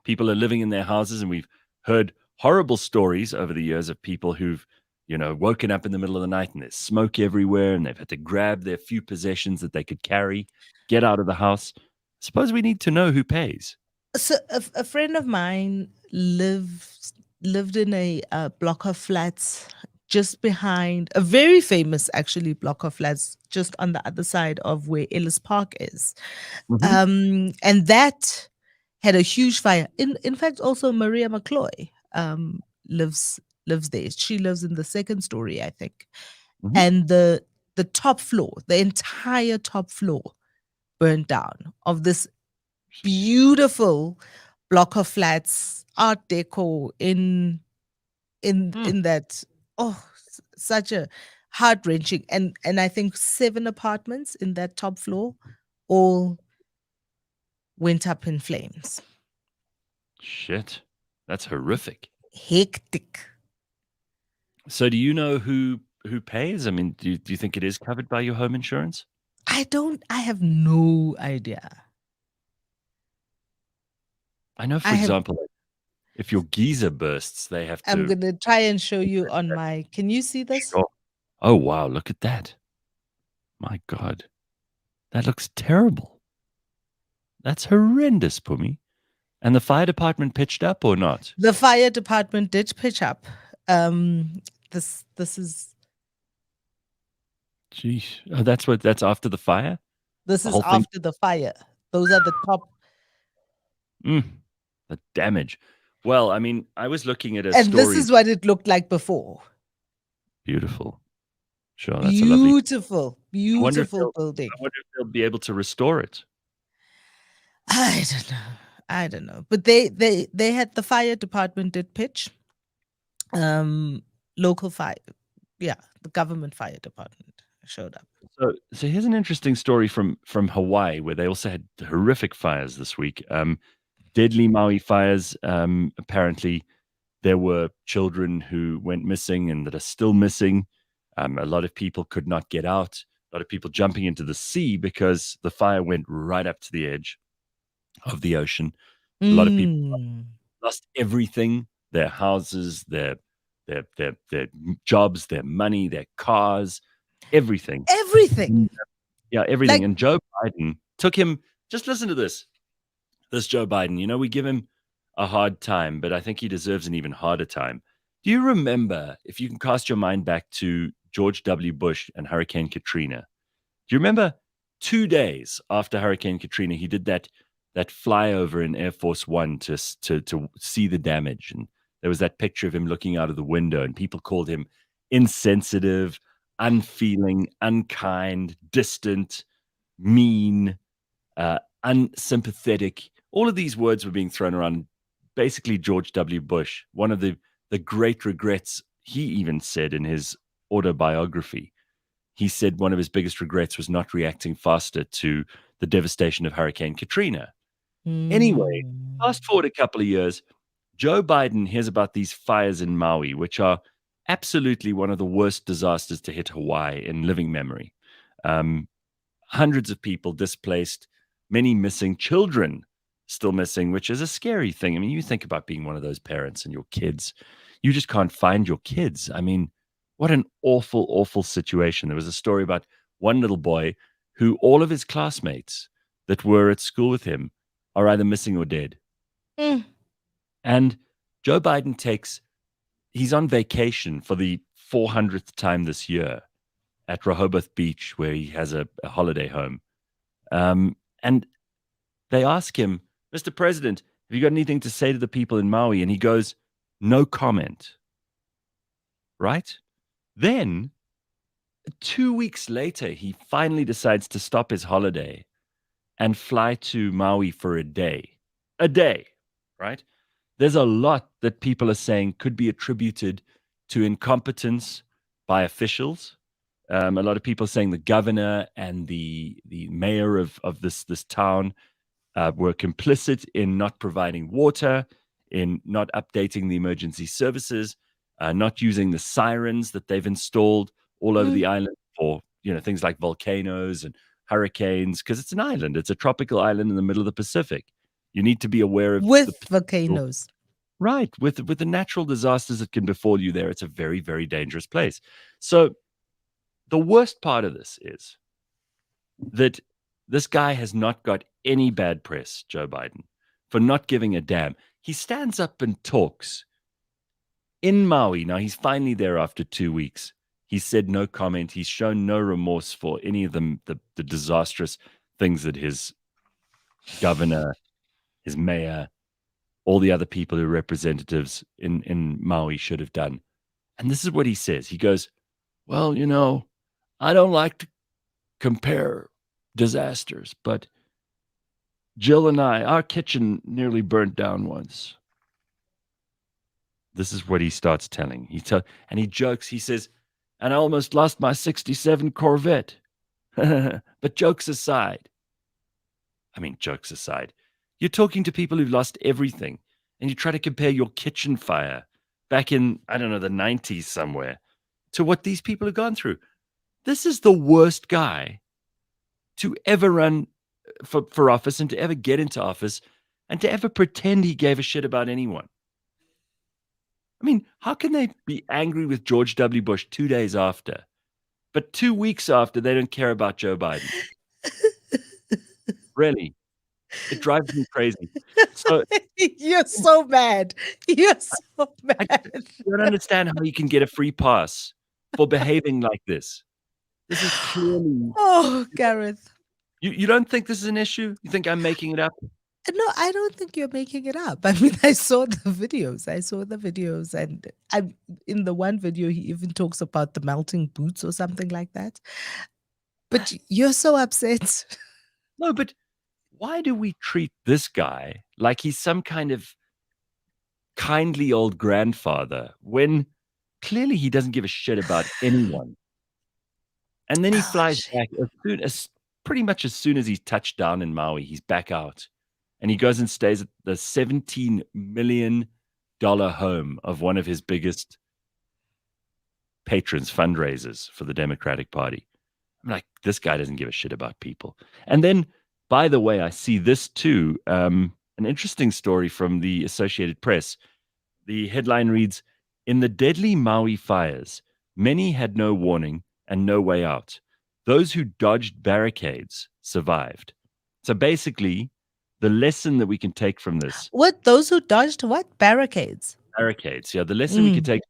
People are living in their houses, and we've heard horrible stories over the years of people who've woken up in the middle of the night and there's smoke everywhere, and they've had to grab their few possessions that they could carry, get out of the house. I suppose we need to know who pays. So a friend of mine lived in a block of flats just behind a very famous, actually, block of flats just on the other side of where Ellis Park is. And that had a huge fire. In fact, also Maria McCloy lives there. She lives in the second story, I think. And the top floor, the entire top floor burned down of this beautiful block of flats, Art Deco in that. Oh, such a heart-wrenching. And I think 7 apartments in that top floor all went up in flames. Shit. That's horrific. Hectic. So do you know who pays? I mean, do you think it is covered by your home insurance? I have no idea. I know, for example, if your geyser bursts, they have to. I'm going to try and show you on my. Can you see this? Sure. Oh, wow. Look at that. My God. That looks terrible. That's horrendous, Phumi. And the fire department pitched up or not? The fire department did pitch up. This is Geez. Oh, that's after the fire? this The is whole thing? after the fire. Those are the top. The damage. Well, I mean, I was looking at a And story. this is what it looked like before. Beautiful. Sure, that's a lovely. Beautiful, beautiful building. I wonder if they'll be able to restore it. I don't know. But they had the fire department did pitch. Local fire. Yeah, the government fire department showed up. So here's an interesting story from Hawaii, where they also had horrific fires this week. Deadly Maui fires. Apparently, there were children who went missing and that are still missing. A lot of people could not get out. A lot of people jumping into the sea because the fire went right up to the edge of the ocean. A lot of people lost everything: their houses, their jobs, their money, their cars, everything. Everything. Yeah, everything. Like- And Joe Biden took him. Just listen to this. This Joe Biden. We give him a hard time, but I think he deserves an even harder time. Do you remember, if you can cast your mind back to George W. Bush and Hurricane Katrina? Do you remember 2 days after Hurricane Katrina, he did that flyover in Air Force One to see the damage, and there was that picture of him looking out of the window, and people called him insensitive, unfeeling, unkind, distant, mean, unsympathetic. All of these words were being thrown around. Basically, George W. Bush, one of the great regrets, he even said in his autobiography, he said one of his biggest regrets was not reacting faster to the devastation of Hurricane Katrina. Anyway, fast forward a couple of years, Joe Biden hears about these fires in Maui, which are absolutely one of the worst disasters to hit Hawaii in living memory. Hundreds of people displaced, many missing, children still missing, which is a scary thing. I mean, you think about being one of those parents and your kids, you just can't find your kids. I mean, what an awful, awful situation. There was a story about one little boy who all of his classmates that were at school with him are either missing or dead. And Joe Biden he's on vacation for the 400th time this year at Rehoboth Beach, where he has a holiday home. And they ask him, Mr. President, have you got anything to say to the people in Maui? And he goes, no comment. Right? Then, 2 weeks later, he finally decides to stop his holiday and fly to Maui for a day. A day, right? There's a lot that people are saying could be attributed to incompetence by officials. A lot of people saying the governor and the mayor of this town were complicit in not providing water, in not updating the emergency services, not using the sirens that they've installed all over the island for things like volcanoes and hurricanes, because it's an island. It's a tropical island in the middle of the Pacific. You need to be aware of volcanoes. Right, with the natural disasters that can befall you there. It's a very, very dangerous place. So the worst part of this is that this guy has not got any bad press, Joe Biden, for not giving a damn. He stands up and talks in Maui. Now, he's finally there after 2 weeks. He said no comment. He's shown no remorse for any of the disastrous things that his governor, his mayor, all the other people who are representatives in Maui should have done. And this is what he says. He goes, well, I don't like to compare disasters, but Jill and our kitchen nearly burnt down once. This is what he starts telling. And he jokes. He says, and I almost lost my 67 Corvette. But jokes aside, you're talking to people who've lost everything, and you try to compare your kitchen fire back in, I don't know, the 90s somewhere to what these people have gone through. This is the worst guy to ever run for office and to ever get into office and to ever pretend he gave a shit about anyone. I mean, how can they be angry with George W. Bush 2 days after, but 2 weeks after they don't care about Joe Biden? Really, it drives me crazy. So You're so mad. You're so I mad. don't understand how you can get a free pass for behaving like this. This is clearly. Oh, Gareth. You don't think this is an issue? You think I'm making it up? No, I don't think you're making it up. I mean, I saw the videos. And in the one video, he even talks about the melting boots or something like that. But you're so upset. No, but why do we treat this guy like he's some kind of kindly old grandfather when clearly he doesn't give a shit about anyone? And then he flies back pretty much as soon as he's touched down in Maui, he's back out. And he goes and stays at the $17 million home of one of his biggest patrons, fundraisers for the Democratic Party. I'm like, this guy doesn't give a shit about people. And then, by the way, I see this too. An interesting story from the Associated Press. The headline reads, "In the deadly Maui fires, many had no warning and no way out. Those who dodged barricades survived." So basically, the lesson that we can take from this. What? Those who dodged what? Barricades. Barricades. Yeah, the lesson we can take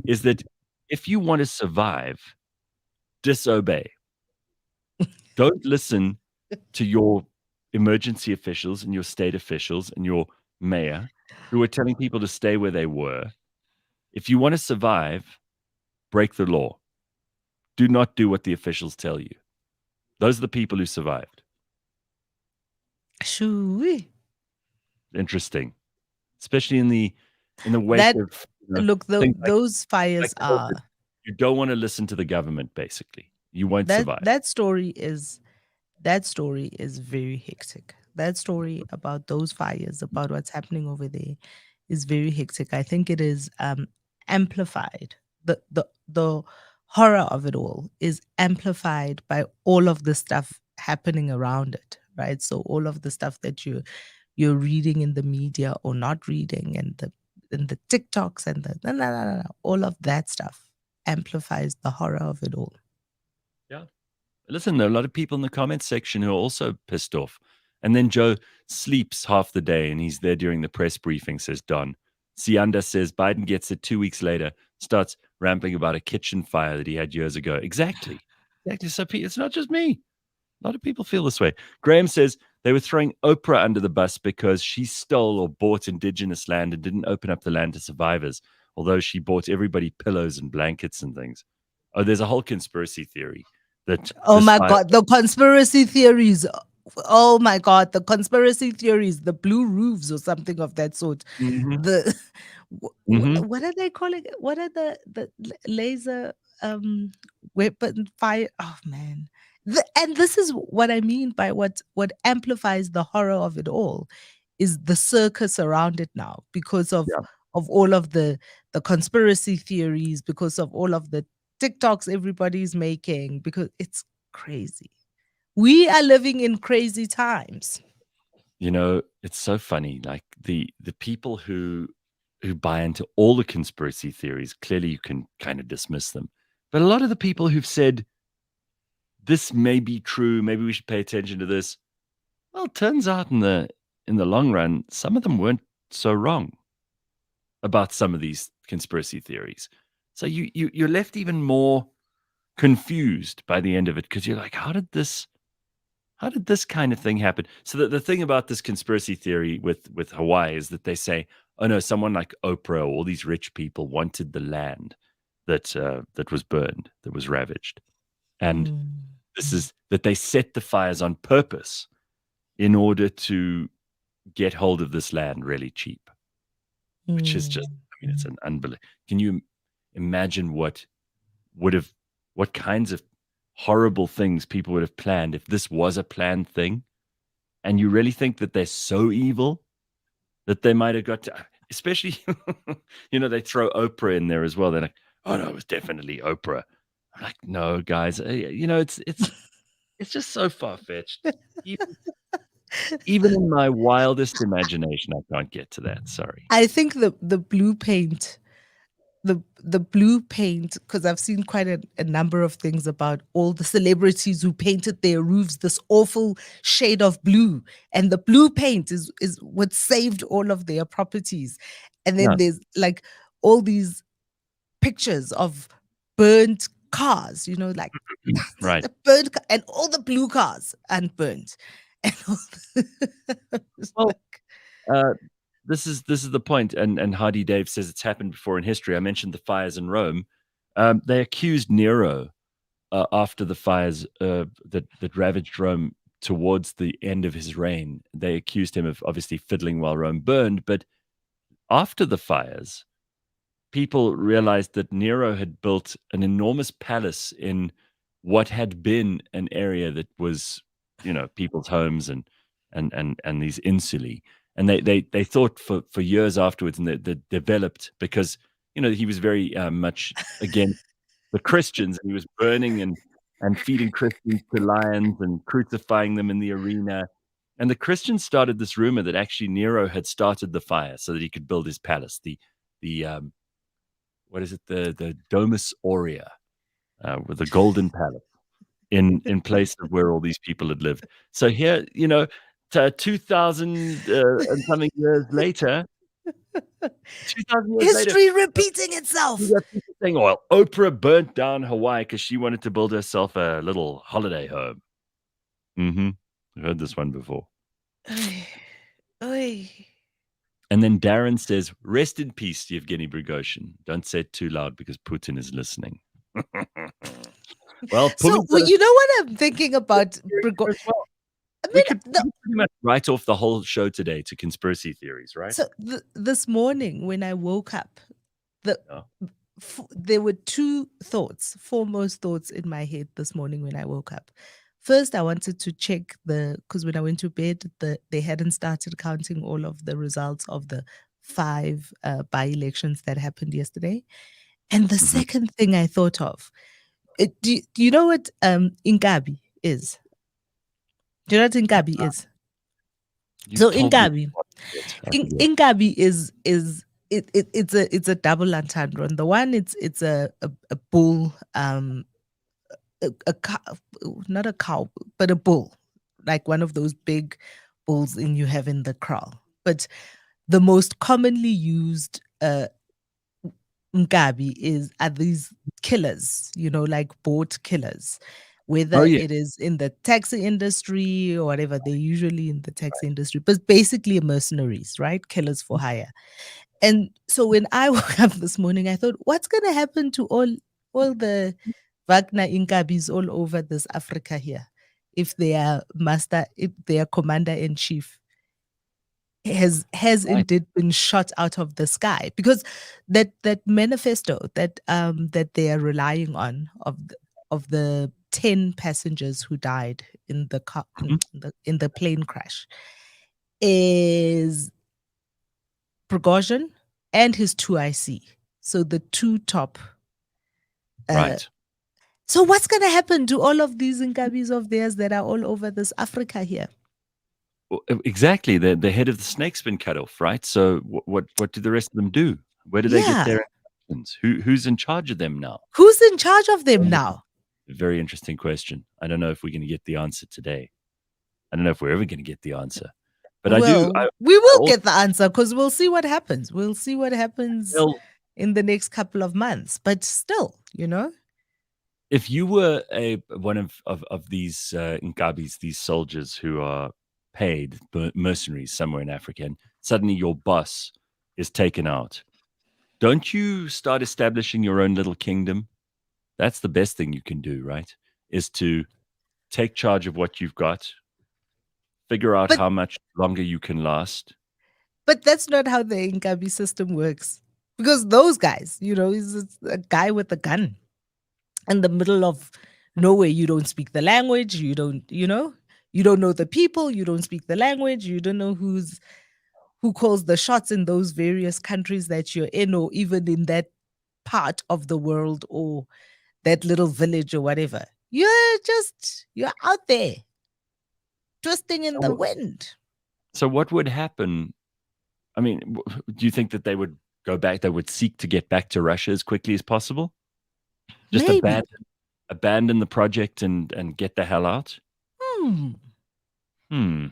is that if you want to survive, disobey. Don't listen to your emergency officials and your state officials and your mayor who are telling people to stay where they were. If you want to survive, break the law. Do not do what the officials tell you. Those are the people who survived. Shoo-wee. Interesting, especially in the wake That- of Look, those fires are. You don't want to listen to the government. Basically, you won't survive. That story is very hectic. That story about those fires, about what's happening over there, is very hectic. I think it is amplified. The horror of it all is amplified by all of the stuff happening around it, right? So all of the stuff that you're reading in the media or not reading, and the TikToks and the all of that stuff amplifies the horror of it all. Yeah. Listen, there are a lot of people in the comments section who are also pissed off. And then Joe sleeps half the day and he's there during the press briefing, says Don. Sianda says Biden gets it 2 weeks later, starts ramping about a kitchen fire that he had years ago. Exactly. So it's not just me. A lot of people feel this way. Graham says they were throwing Oprah under the bus because she stole or bought indigenous land and didn't open up the land to survivors, although she bought everybody pillows and blankets and things. Oh, there's a whole conspiracy theory that. Oh my God, the conspiracy theories. Oh my God, the conspiracy theories, the blue roofs or something of that sort. The what are they calling it? What are the laser weapon fire? Oh man. And this is what I mean by what amplifies the horror of it all is the circus around it now because of all of the conspiracy theories, because of all of the TikToks everybody's making, because it's crazy. We are living in crazy times. You know, it's so funny. Like the people who buy into all the conspiracy theories, clearly you can kind of dismiss them. But a lot of the people who've said, this may be true, maybe we should pay attention to this. Well, it turns out in the long run, some of them weren't so wrong about some of these conspiracy theories. So you're left even more confused by the end of it because you're like, how did this kind of thing happen? So the thing about this conspiracy theory with Hawaii is that they say, oh no, someone like Oprah or all these rich people wanted the land that was burned, that was ravaged. And this is that they set the fires on purpose in order to get hold of this land really cheap, which is just, I mean, it's an unbelievable. Can you imagine what kinds of horrible things people would have planned if this was a planned thing? And you really think that they're so evil that they might have got to, especially, they throw Oprah in there as well. They're like, oh no, it was definitely Oprah. I'm like, no, guys, it's just so far-fetched. Even in my wildest imagination, I can't get to that. Sorry. I think the blue paint the blue paint, because I've seen quite a number of things about all the celebrities who painted their roofs this awful shade of blue, and the blue paint is what saved all of their properties. And then Yeah. there's like all these pictures of burnt cars, like Right. and all the blue cars unburnt. And all it's Well, like, this is the point, and Hardy Dave says it's happened before in history. I mentioned the fires in Rome. They accused Nero after the fires that ravaged Rome towards the end of his reign. They accused him of obviously fiddling while Rome burned, but after the fires, people realized that Nero had built an enormous palace in what had been an area that was, people's homes and these insulae. And they thought for years afterwards, and they developed, because he was very much against the Christians, and he was burning and feeding Christians to lions and crucifying them in the arena. And the Christians started this rumor that actually Nero had started the fire so that he could build his palace, the what is it, the Domus Aurea, with the golden palace in place of where all these people had lived. So here, 2,000 and something years later, 2,000 years later, history repeating itself. you got people saying, "Oh, well, Oprah burnt down Hawaii because she wanted to build herself a little holiday home." I've heard this one before. Oy. And then Darren says, "Rest in peace, Yevgeny Prigozhin. Don't say it too loud because Putin is listening." Well, So you know what I'm thinking about? I we mean, could pretty much write off the whole show today to conspiracy theories, right? so this morning when I woke up, Yeah. there were two foremost thoughts in my head this morning when I woke up. First, I wanted to check because when I went to bed, they hadn't started counting all of the results of the 5 by-elections that happened yesterday. And the second thing I thought of, do you know what Ingabi is? Do you know what Ingabi is? You So told me Ingabi, about it. I forget. Ingabi is it's a double entendre. On the one, it's a bull, a cow, not a cow, but a bull, like one of those big bulls you have in the kraal. But the most commonly used Nkabi are these killers, like boat killers, whether Oh, yeah. it is in the taxi industry or whatever. They're usually in the taxi industry, but basically mercenaries, right? Killers for hire. And so when I woke up this morning, I thought, what's going to happen to all the Wagner Inkabis all over this Africa here if their commander in chief has Right. indeed been shot out of the sky? Because that manifesto that they are relying on of the 10 passengers who died in the car in the plane crash is Prigozhin and his 2IC. So the two top. Right. So what's going to happen to all of these Nkabis of theirs that are all over this Africa here? Well, exactly. The head of the snake's been cut off, right? So what do the rest of them do? Where do they get their instructions? Who's in charge of them now? Who's in charge of them now? Very interesting question. I don't know if we're going to get the answer today. I don't know if we're ever going to get the answer. But we will get the answer because we'll see what happens. We'll see what happens in the next couple of months. But still, if you were one of these Nkabis, these soldiers who are paid mercenaries somewhere in Africa, and suddenly your boss is taken out, don't you start establishing your own little kingdom? That's the best thing you can do, right? Is to take charge of what you've got, figure out how much longer you can last. But that's not how the Nkabi system works. Because those guys, is a guy with a gun in the middle of nowhere. You don't speak the language. You don't know the people. You don't speak the language. You don't know who calls the shots in those various countries that you're in, or even in that part of the world or that little village or whatever. You're out there twisting in the wind. So what would happen? I mean, do you think that they would go back. They would seek to get back to Russia as quickly as possible. Just Maybe. abandon the project and get the hell out. Do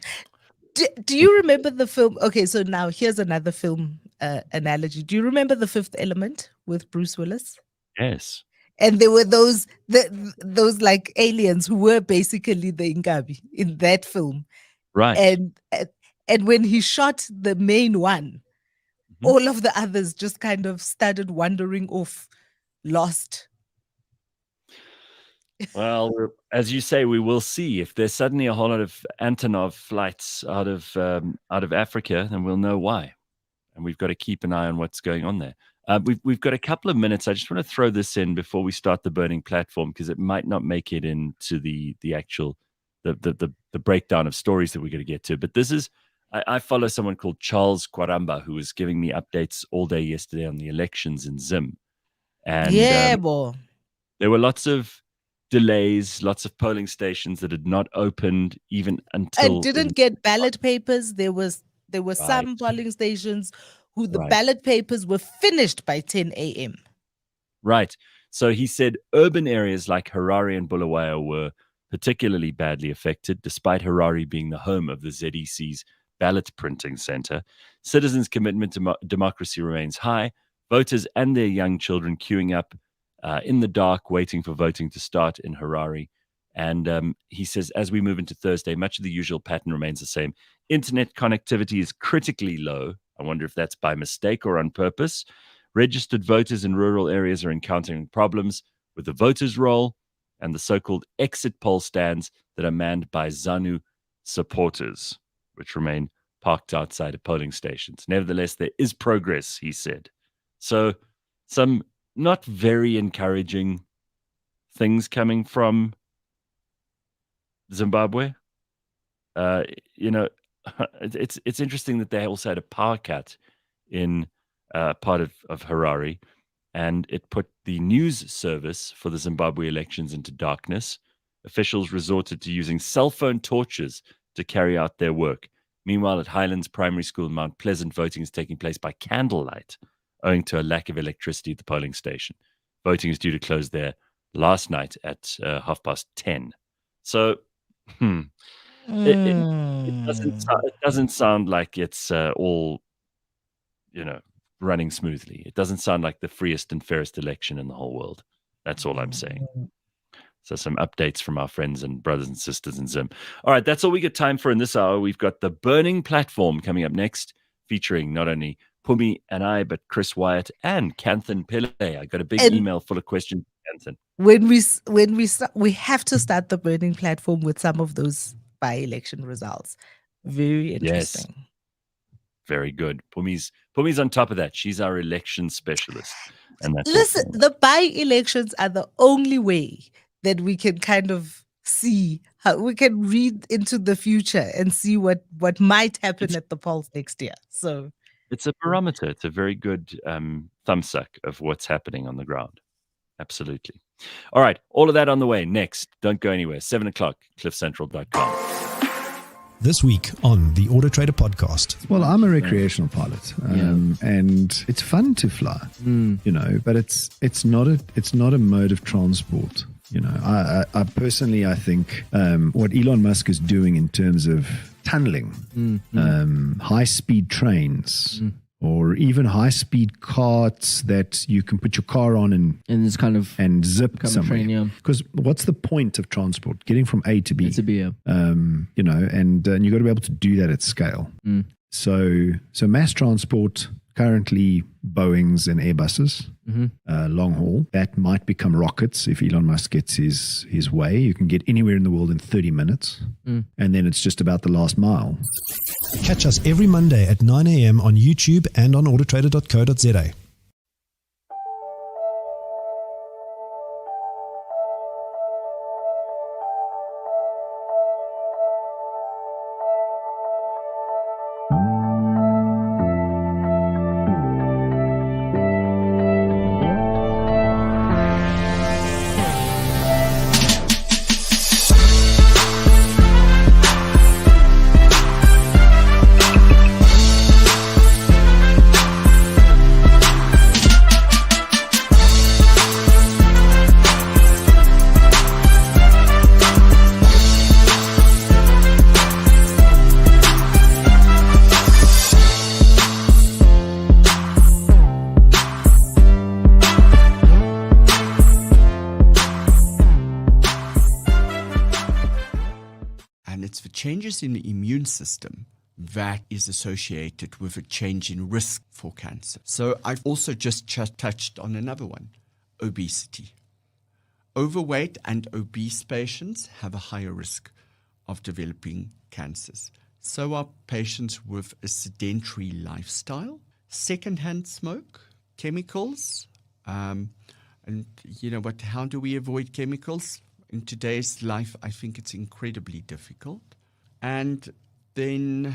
you remember the film? Okay, so now here's another film analogy. Do you remember The Fifth Element with Bruce Willis? Yes. And there were those like aliens who were basically the Ingabi in that film. Right. And when he shot the main one, Mhm. all of the others just kind of started wandering off, lost. Well, as you say, we will see. If there's suddenly a whole lot of Antonov flights out of Africa, then we'll know why. And we've got to keep an eye on what's going on there. We've got a couple of minutes. I just want to throw this in before we start the burning platform, because it might not make it into the actual the breakdown of stories that we're going to get to. But this is I follow someone called Charles Kwaramba, who was giving me updates all day yesterday on the elections in Zim. And boy. there were lots of delays, lots of polling stations that had not opened even until And didn't get ballot papers. There were some Right. polling stations who the Right. ballot papers were finished by 10 a.m. Right. So he said urban areas like Harare and Bulawayo were particularly badly affected, despite Harare being the home of the ZEC's ballot printing center. Citizens' commitment to democracy remains high. Voters and their young children queuing up in the dark, waiting for voting to start in Harare. And he says, as we move into Thursday, much of the usual pattern remains the same. Internet connectivity is critically low. I wonder if that's by mistake or on purpose. Registered voters in rural areas are encountering problems with the voters' roll and the so-called exit poll stands that are manned by ZANU supporters, which remain parked outside of polling stations. Nevertheless, there is progress, he said. So some not very encouraging things coming from Zimbabwe. It's interesting that they also had a power cut in part of Harare, and it put the news service for the Zimbabwe elections into darkness. Officials resorted to using cell phone torches to carry out their work. Meanwhile, at Highlands Primary School in Mount Pleasant, voting is taking place by candlelight, owing to a lack of electricity at the polling station. Voting is due to close there last night at 10:30. So, it doesn't sound like it's all, running smoothly. It doesn't sound like the freest and fairest election in the whole world. That's all I'm saying. So some updates from our friends and brothers and sisters in Zim. All right, that's all we got time for in this hour. We've got the burning platform coming up next, featuring not only Phumi and I, but Chris Wyatt and Kanthan Pele. I got a big email full of questions, Kanthan. When we have to start the burning platform with some of those by-election results. Very interesting. Yes. Very good. Phumi's on top of that. She's our election specialist. And that's Listen, the by-elections are the only way that we can kind of see how we can read into the future and see what might happen at the polls next year. So it's a barometer. It's a very good thumbsuck of what's happening on the ground. Absolutely. All right. All of that on the way next. Don't go anywhere. 7:00, cliffcentral.com. This week on the Auto Trader podcast. Well, I'm a recreational pilot, and it's fun to fly, but it's not a mode of transport. I personally, I think what Elon Musk is doing in terms of tunneling, high-speed trains, or even high-speed carts that you can put your car on and it's kind of and zip somewhere. Train, Because what's the point of transport? Getting from A to B. A to B, and you got to be able to do that at scale. So mass transport, currently Boeings and Airbuses, long haul, that might become rockets if Elon Musk gets his way. You can get anywhere in the world in 30 minutes, and then it's just about the last mile. Catch us every Monday at 9 a.m. on YouTube and on autotrader.co.za. And it's the changes in the immune system that is associated with a change in risk for cancer. So I've also just touched on another one, obesity. Overweight and obese patients have a higher risk of developing cancers. So are patients with a sedentary lifestyle, secondhand smoke, chemicals. And you know what? How do we avoid chemicals? In today's life, I think it's incredibly difficult. And then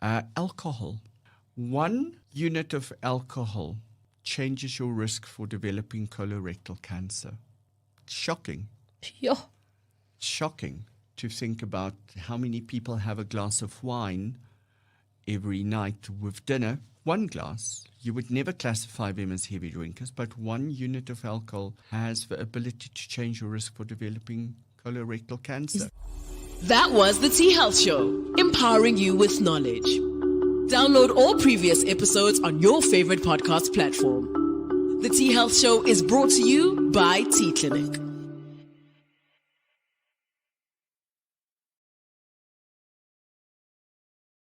alcohol. 1 unit of alcohol changes your risk for developing colorectal cancer. Shocking. Yeah. Shocking to think about how many people have a glass of wine every night with dinner. 1 glass. You would never classify them as heavy drinkers, but 1 unit of alcohol has the ability to change your risk for developing colorectal cancer. That was the Tea Health Show, empowering you with knowledge. Download all previous episodes on your favorite podcast platform. The Tea Health Show is brought to you by Tea Clinic.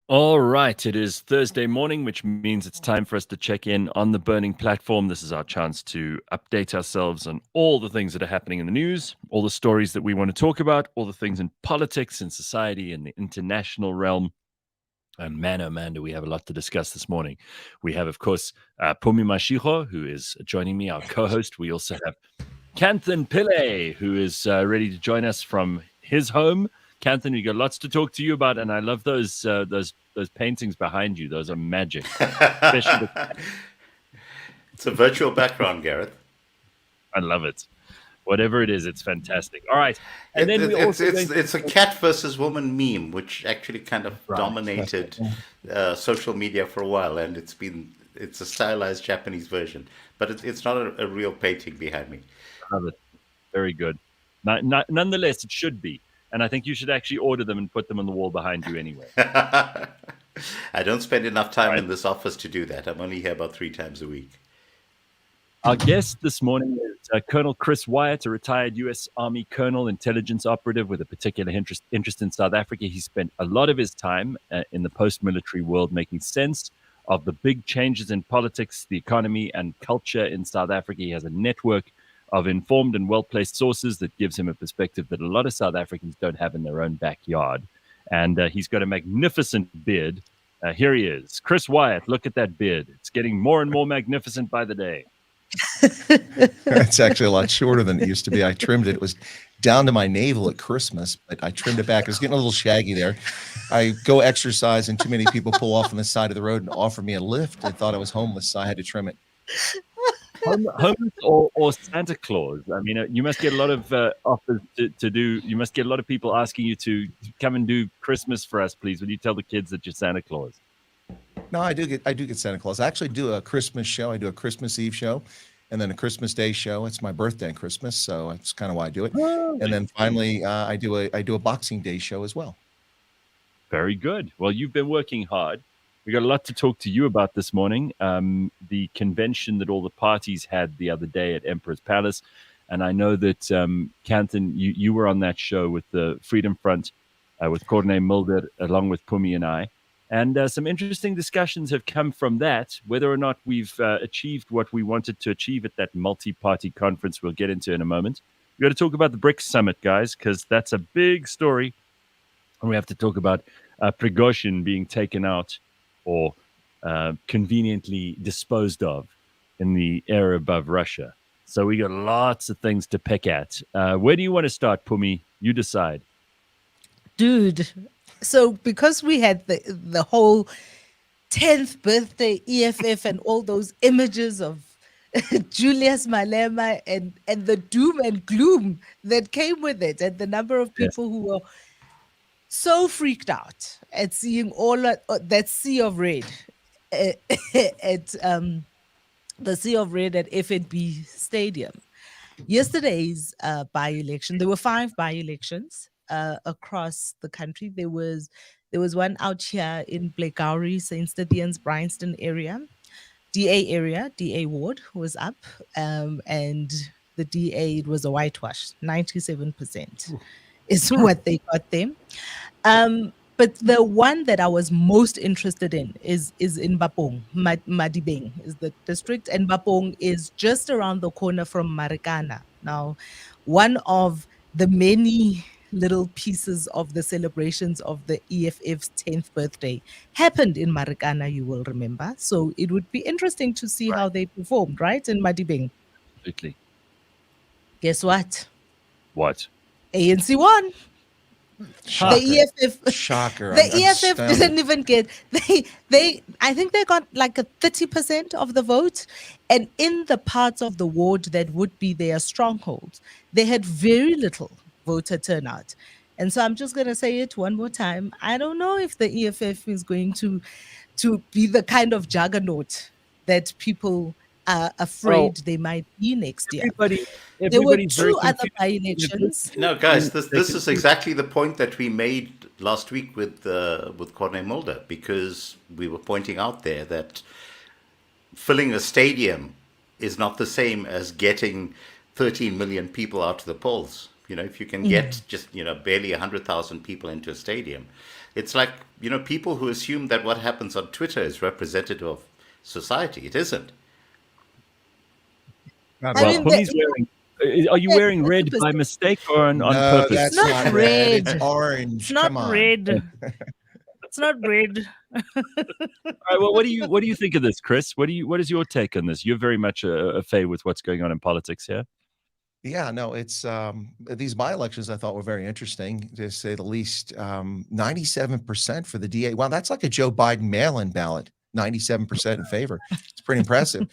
All right, it is Thursday morning, which means it's time for us to check in on the Burning Platform. This is our chance to update ourselves on all the things that are happening in the news, all the stories that we want to talk about, all the things in politics and society and the international realm. And man, oh man, do we have a lot to discuss this morning. We have, of course, Phumi Mashiho, who is joining me, our co-host. We also have Kanthan Pillay, who is ready to join us from his home. Kanthan, we got lots to talk to you about, and I love those paintings behind you. Those are magic. It's a virtual background, Gareth. I love it. Whatever it is, it's fantastic. All right, and then it's a cat versus woman meme, which actually kind of dominated social media for a while, and it's a stylized Japanese version, but it's not a real painting behind me. I love it. Very good. Nonetheless, it should be. And I think you should actually order them and put them on the wall behind you anyway. I don't spend enough time in this office to do that. I'm only here about 3 times a week. Our guest this morning is Colonel Chris Wyatt, a retired U.S. Army colonel, intelligence operative with a particular interest in South Africa. He spent a lot of his time in the post-military world making sense of the big changes in politics, the economy, and culture in South Africa. He has a network of informed and well-placed sources that gives him a perspective that a lot of South Africans don't have in their own backyard. And he's got a magnificent beard. Here he is. Chris Wyatt, look at that beard. It's getting more and more magnificent by the day. It's actually a lot shorter than it used to be. I trimmed it. It was down to my navel at Christmas, but I trimmed it back. It was getting a little shaggy there. I go exercise, and too many people pull off on the side of the road and offer me a lift. I thought I was homeless, so I had to trim it. Homeless or Santa Claus? I mean, you must get a lot of offers to do. You must get a lot of people asking you to come and do Christmas for us, please. Would you tell the kids that you're Santa Claus? No, I do get Santa Claus. I actually do a Christmas show. I do a Christmas Eve show, and then a Christmas Day show. It's my birthday and Christmas, so that's kind of why I do it. And then finally, I do a Boxing Day show as well. Very good. Well, you've been working hard. We got a lot to talk to you about this morning. The convention that all the parties had the other day at Emperor's Palace. And I know that, Kanthan, you were on that show with the Freedom Front, with Corne Mulder, along with Phumi and I. And some interesting discussions have come from that. Whether or not we've achieved what we wanted to achieve at that multi-party conference, we'll get into in a moment. We've got to talk about the BRICS Summit, guys, because that's a big story. And we have to talk about Prigozhin being taken out or conveniently disposed of in the air above Russia. So we got lots of things to pick at. Where do you want to start, Phumi? You decide. Dude, so because we had the whole 10th birthday EFF and all those images of Julius Malema and the doom and gloom that came with it, and the number of people who were so freaked out at seeing all that sea of red at the Sea of Red at FNB Stadium. Yesterday's by-election, there were 5 by-elections across the country. There was one out here in Blairgowrie, St. Stithians, Bryanston area, DA ward was up, and the DA, it was a whitewash, 97%. is what they got there. But the one that I was most interested in is in Bapong. Madibeng is the district, and Bapong is just around the corner from Marikana. Now, one of the many little pieces of the celebrations of the EFF's 10th birthday happened in Marikana, you will remember. So it would be interesting to see how they performed, right, in Madibeng. Absolutely. Guess what? What? ANC won. Shocker. The EFF Shocker. The I'm EFF astounded. didn't even get they I think they got like a 30% of the vote, and in the parts of the ward that would be their strongholds, they had very little voter turnout. And so I'm just going to say it one more time. I don't know if the EFF is going to be the kind of juggernaut that people are afraid they might be next year. There were Everybody's very two other confused. by-elections. No, guys, this is exactly the point that we made last week with Corne Mulder, because we were pointing out there that filling a stadium is not the same as getting 13 million people out to the polls. You know, if you can get just, barely 100,000 people into a stadium, it's like, people who assume that what happens on Twitter is representative of society. It isn't. Well, Pumi's wearing. Are you wearing red by mistake or on purpose? That's Not not red. It's orange. It's not Come on. red. It's not red. All right. Well, what do you think of this, Chris? What is your take on this? You're very much a fay with what's going on in politics here. Yeah, no, it's these by-elections I thought were very interesting, to say the least. 97% for the DA. Wow, that's like a Joe Biden mail-in ballot. 97% in favor. It's pretty impressive.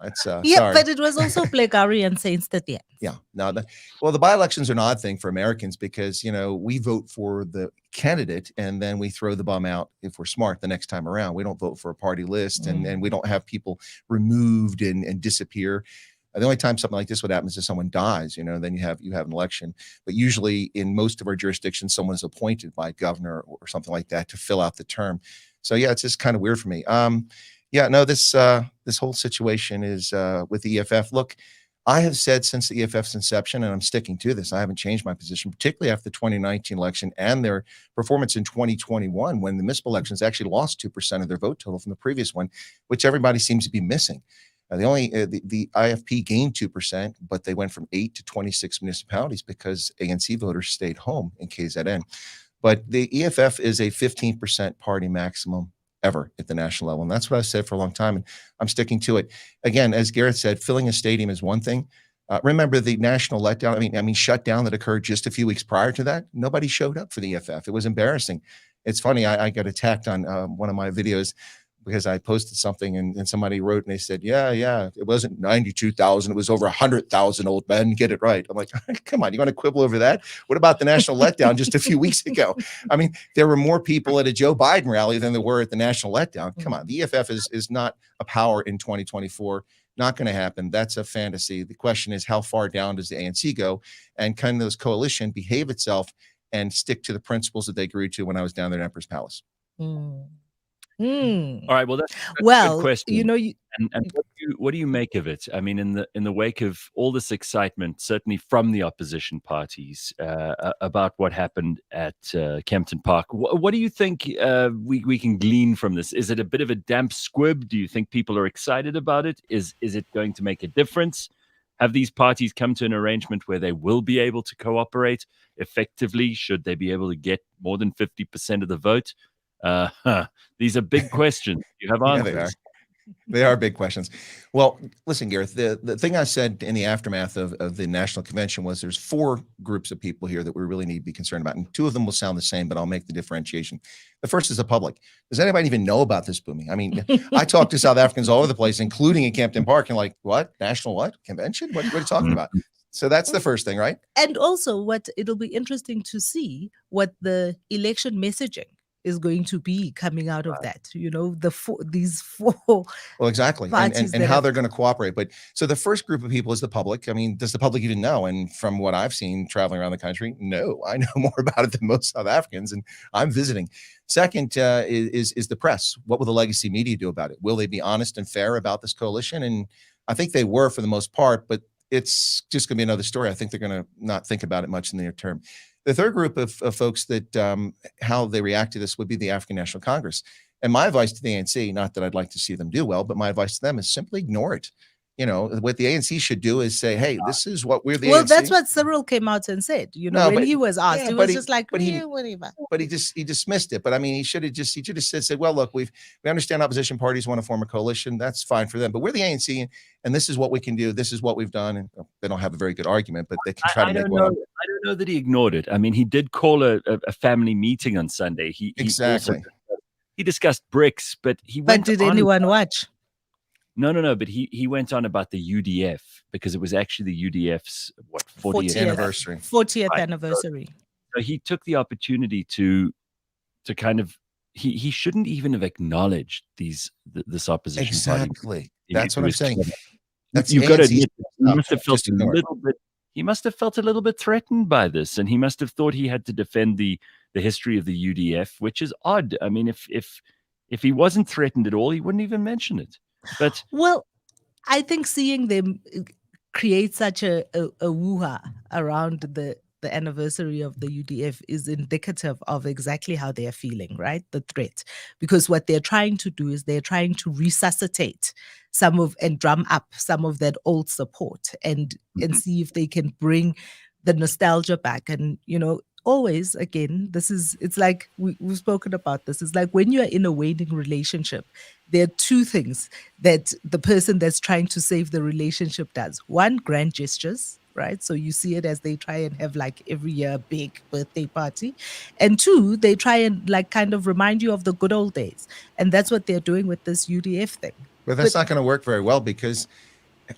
It's sorry. But it was also Plegari and Saints at the end. Yeah, no. Well, the by-elections are an odd thing for Americans because we vote for the candidate and then we throw the bum out if we're smart the next time around. We don't vote for a party list, and we don't have people removed and disappear. The only time something like this would happen is if someone dies, then you have an election. But usually in most of our jurisdictions, someone is appointed by a governor or something like that to fill out the term. So yeah, it's just kind of weird for me. This whole situation is with the EFF. Look, I have said since the EFF's inception, and I'm sticking to this, I haven't changed my position, particularly after the 2019 election and their performance in 2021, when the municipal elections actually lost 2% of their vote total from the previous one, which everybody seems to be missing. The IFP gained 2%, but they went from 8 to 26 municipalities because ANC voters stayed home in KZN. But the EFF is a 15% party maximum ever at the national level. And that's what I've said for a long time. And I'm sticking to it. Again, as Gareth said, filling a stadium is one thing. Remember the national letdown, I mean, shutdown that occurred just a few weeks prior to that. Nobody showed up for the EFF. It was embarrassing. It's funny. I got attacked on one of my videos because I posted something and somebody wrote and they said, yeah, it wasn't 92,000. It was over 100,000 old men. Get it right. I'm like, come on, you want to quibble over that? What about the national letdown just a few weeks ago? I mean, there were more people at a Joe Biden rally than there were at the national letdown. Come on, the EFF is not a power in 2024. Not going to happen. That's a fantasy. The question is, how far down does the ANC go? And can those coalition behave itself and stick to the principles that they agreed to when I was down there at Emperor's Palace? All right. Well, that's a good question. And what do you make of it? I mean, in the wake of all this excitement, certainly from the opposition parties, about what happened at Kempton Park, what do you think we can glean from this? Is it a bit of a damp squib? Do you think people are excited about it? Is it going to make a difference? Have these parties come to an arrangement where they will be able to cooperate effectively? Should they be able to get more than 50% of the vote? These are big questions. You have answers. Yeah, they are big questions. Well, listen, Gareth, the thing I said in the aftermath of the national convention was there's 4 groups of people here that we really need to be concerned about. And 2 of them will sound the same, but I'll make the differentiation. The first is the public. Does anybody even know about this, Phumi? I mean, I talk to South Africans all over the place, including in Kempton Park, and like, what? National what? Convention? What are you talking about? So that's the first thing, right? And also it'll be interesting to see what the election messaging is going to be coming out of that, these 4. Well, exactly. And how they're going to cooperate. But so the first group of people is the public. I mean, does the public even know? And from what I've seen traveling around the country, no, I know more about it than most South Africans, and I'm visiting. Second is the press. What will the legacy media do about it? Will they be honest and fair about this coalition? And I think they were for the most part, but it's just going to be another story. I think they're going to not think about it much in the near term. The third group of folks that how they react to this would be the African National Congress. And my advice to the ANC, not that I'd like to see them do well, but my advice to them is simply ignore it. What the ANC should do is say, hey, this is what we're the Well, ANC. that's what Cyril came out and said, when he was asked, he was just like, whatever. But he dismissed it. But I mean, he should have just said, well, look, we understand opposition parties want to form a coalition. That's fine for them. But we're the ANC, and this is what we can do. This is what we've done. And they don't have a very good argument, but they can try to make one. I don't know that he ignored it. I mean, he did call a family meeting on Sunday. Exactly. He discussed BRICS, but did anyone watch? No. But he went on about the UDF because it was actually the UDF's 40th anniversary. 40th anniversary. So he took the opportunity to kind of he shouldn't even have acknowledged this opposition party. Exactly. That's what I'm saying. You've got to admit he must have felt a little bit. He must have felt a little bit threatened by this, and he must have thought he had to defend the history of the UDF, which is odd. I mean, if he wasn't threatened at all, he wouldn't even mention it. But I think seeing them create such a woo-ha around the anniversary of the UDF is indicative of exactly how they're feeling, right? The threat. Because what they're trying to do is they're trying to resuscitate and drum up some of that old support and see if they can bring the nostalgia back. And, always, again, it's like we've spoken about this. It's like when you're in a waning relationship, there are two things that the person that's trying to save the relationship does. One, grand gestures, right? So you see it as they try and have like every year a big birthday party. And two, they try and like kind of remind you of the good old days. And that's what they're doing with this UDF thing. But that's not going to work very well because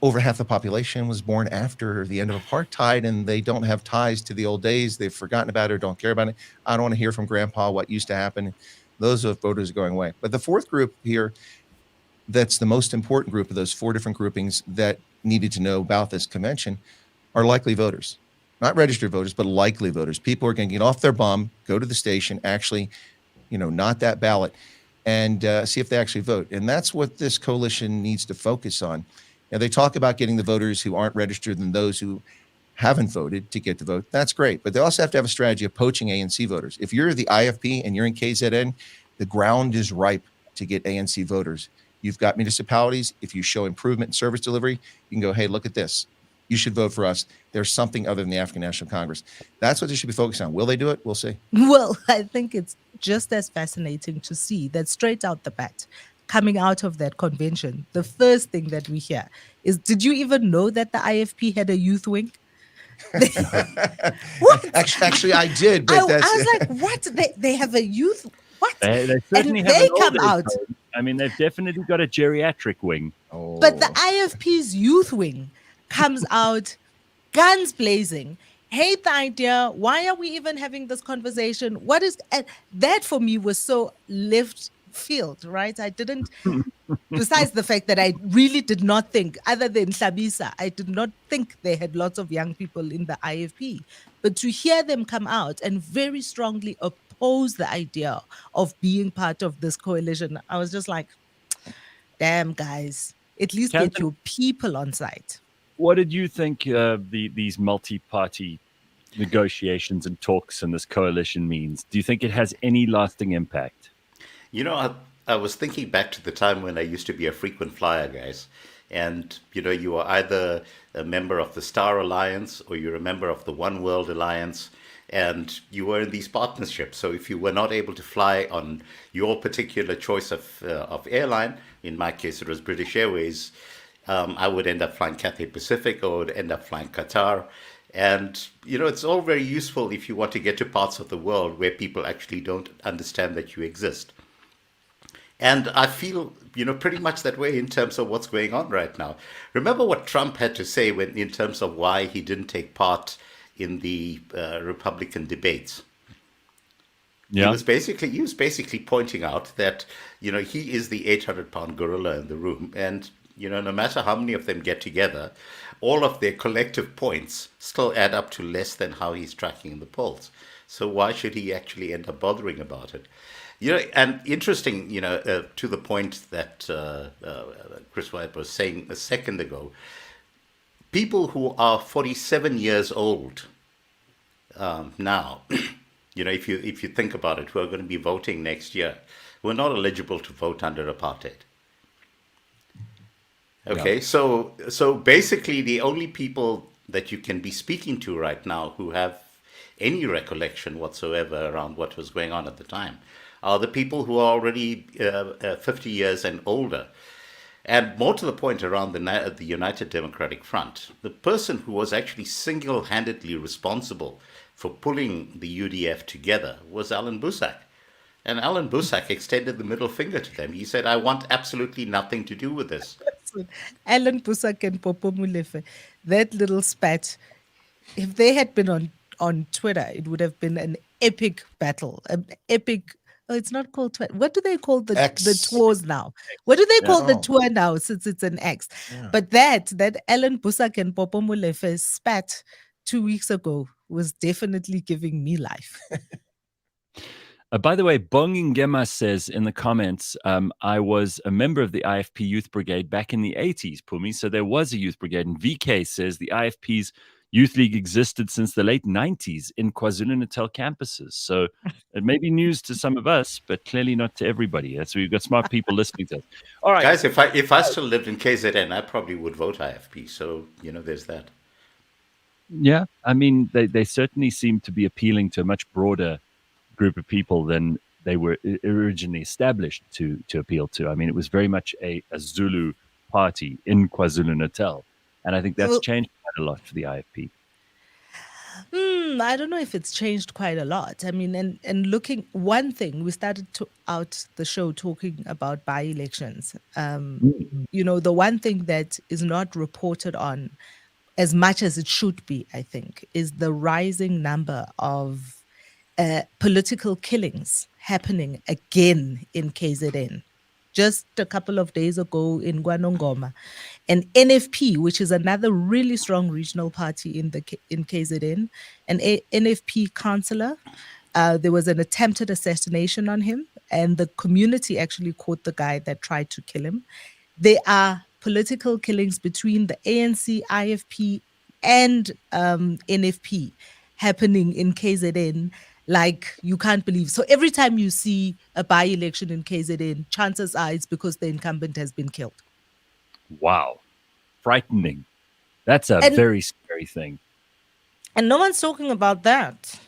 over half the population was born after the end of apartheid, and they don't have ties to the old days. They've forgotten about it or don't care about it. I don't want to hear from grandpa what used to happen. Those voters are going away. But the fourth group here, that's the most important group of those four different groupings that needed to know about this convention, are likely voters. Not registered voters, but likely voters. People are going to get off their bum, go to the station, actually, not that ballot, and see if they actually vote. And that's what this coalition needs to focus on. Now, they talk about getting the voters who aren't registered and those who haven't voted to get the vote. That's great. But they also have to have a strategy of poaching ANC voters. If you're the IFP and you're in KZN, the ground is ripe to get ANC voters. You've got municipalities. If you show improvement in service delivery, you can go, hey, look at this. You should vote for us. There's something other than the African National Congress. That's what they should be focused on. Will they do it? We'll see. Well, I think it's just as fascinating to see that straight out the bat, coming out of that convention, the first thing that we hear is, did you even know that the IFP had a youth wing? What? Actually, I did. But I was like, what? They have a youth? What? They certainly and have they come out. I mean, they've definitely got a geriatric wing. But the IFP's youth wing comes out, guns blazing. Hate the idea. Why are we even having this conversation? What is and that for me was so left field, right? I didn't, besides the fact that I really did not think, other than Sabisa, I did not think they had lots of young people in the IFP. But to hear them come out and very strongly oppose the idea of being part of this coalition, I was just like, damn, guys, at least Kanthan, get your people on site. What did you think these multi-party negotiations and talks and this coalition means? Do you think it has any lasting impact? I was thinking back to the time when I used to be a frequent flyer, guys. And, you were either a member of the Star Alliance or you're a member of the One World Alliance. And you were in these partnerships. So if you were not able to fly on your particular choice of airline, in my case, it was British Airways, I would end up flying Cathay Pacific or would end up flying Qatar. And, it's all very useful if you want to get to parts of the world where people actually don't understand that you exist. And I feel, pretty much that way in terms of what's going on right now. Remember what Trump had to say in terms of why he didn't take part in the Republican debates. Yeah. He was basically pointing out that, he is the 800-pound gorilla in the room. And, no matter how many of them get together, all of their collective points still add up to less than how he's tracking in the polls. So why should he actually end up bothering about it? And interesting, to the point that Chris Wyatt was saying a second ago, people who are 47 years old now, if you think about it, who are going to be voting next year, were not eligible to vote under apartheid. Okay, Yeah. so basically the only people that you can be speaking to right now who have any recollection whatsoever around what was going on at the time are the people who are already 50 years and older. And more to the point, around the United Democratic Front, the person who was actually single-handedly responsible for pulling the UDF together was Alan Boesak. And Alan Boesak extended the middle finger to them. He said, I want absolutely nothing to do with this. Alan Boesak and Popo Molefe, that little spat, if they had been on Twitter, it would have been an epic battle, an epic. Oh, it's not called Twitter. What do they call the tours now? What do they call the tour now, since it's an X? Yeah. But that Alan Boesak and Popo Molefe spat 2 weeks ago was definitely giving me life. By the way, Bong Ngema says in the comments, I was a member of the IFP Youth Brigade back in the 80s, Phumi. So there was a youth brigade. And VK says the IFP's Youth League existed since the late 90s in KwaZulu-Natal campuses. So it may be news to some of us, but clearly not to everybody. That's why we've got smart people listening to us. All right. Guys, if I still lived in KZN, I probably would vote IFP. So, there's that. Yeah, I mean, they certainly seem to be appealing to a much broader group of people than they were originally established to appeal to. I mean, it was very much a Zulu party in KwaZulu-Natal. And I think that's changed quite a lot for the IFP. I don't know if it's changed quite a lot. I mean, and looking, one thing, we started out the show talking about by-elections. The one thing that is not reported on as much as it should be, I think, is the rising number of political killings happening again in KZN. Just a couple of days ago in Gwanongoma, an NFP, which is another really strong regional party in KZN, an NFP councillor, there was an attempted assassination on him, and the community actually caught the guy that tried to kill him. There are political killings between the ANC, IFP, and NFP happening in KZN like you can't believe. So every time you see a by-election in KZN, chances are it's because the incumbent has been killed. Wow. Frightening. That's a very scary thing. And no one's talking about that.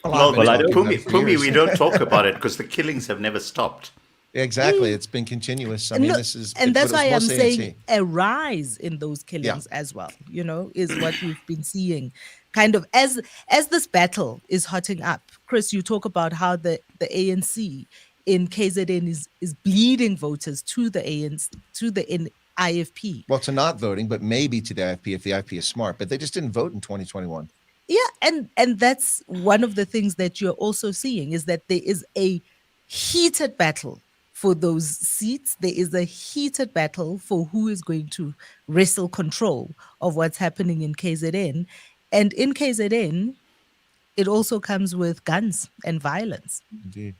Well, Phumi, we don't talk about it because the killings have never stopped. Exactly. It's been continuous. I mean, this is... And that's why I'm saying a rise in those killings as well, is what we've been seeing. Kind of as this battle is hotting up. Chris, you talk about how the ANC in KZN is bleeding voters to the ANC, to the IFP. Well, to not voting, but maybe to the IFP if the IFP is smart. But they just didn't vote in 2021. Yeah, and that's one of the things that you're also seeing is that there is a heated battle for those seats. There is a heated battle for who is going to wrestle control of what's happening in KZN. And in KZN, it also comes with guns and violence. Indeed.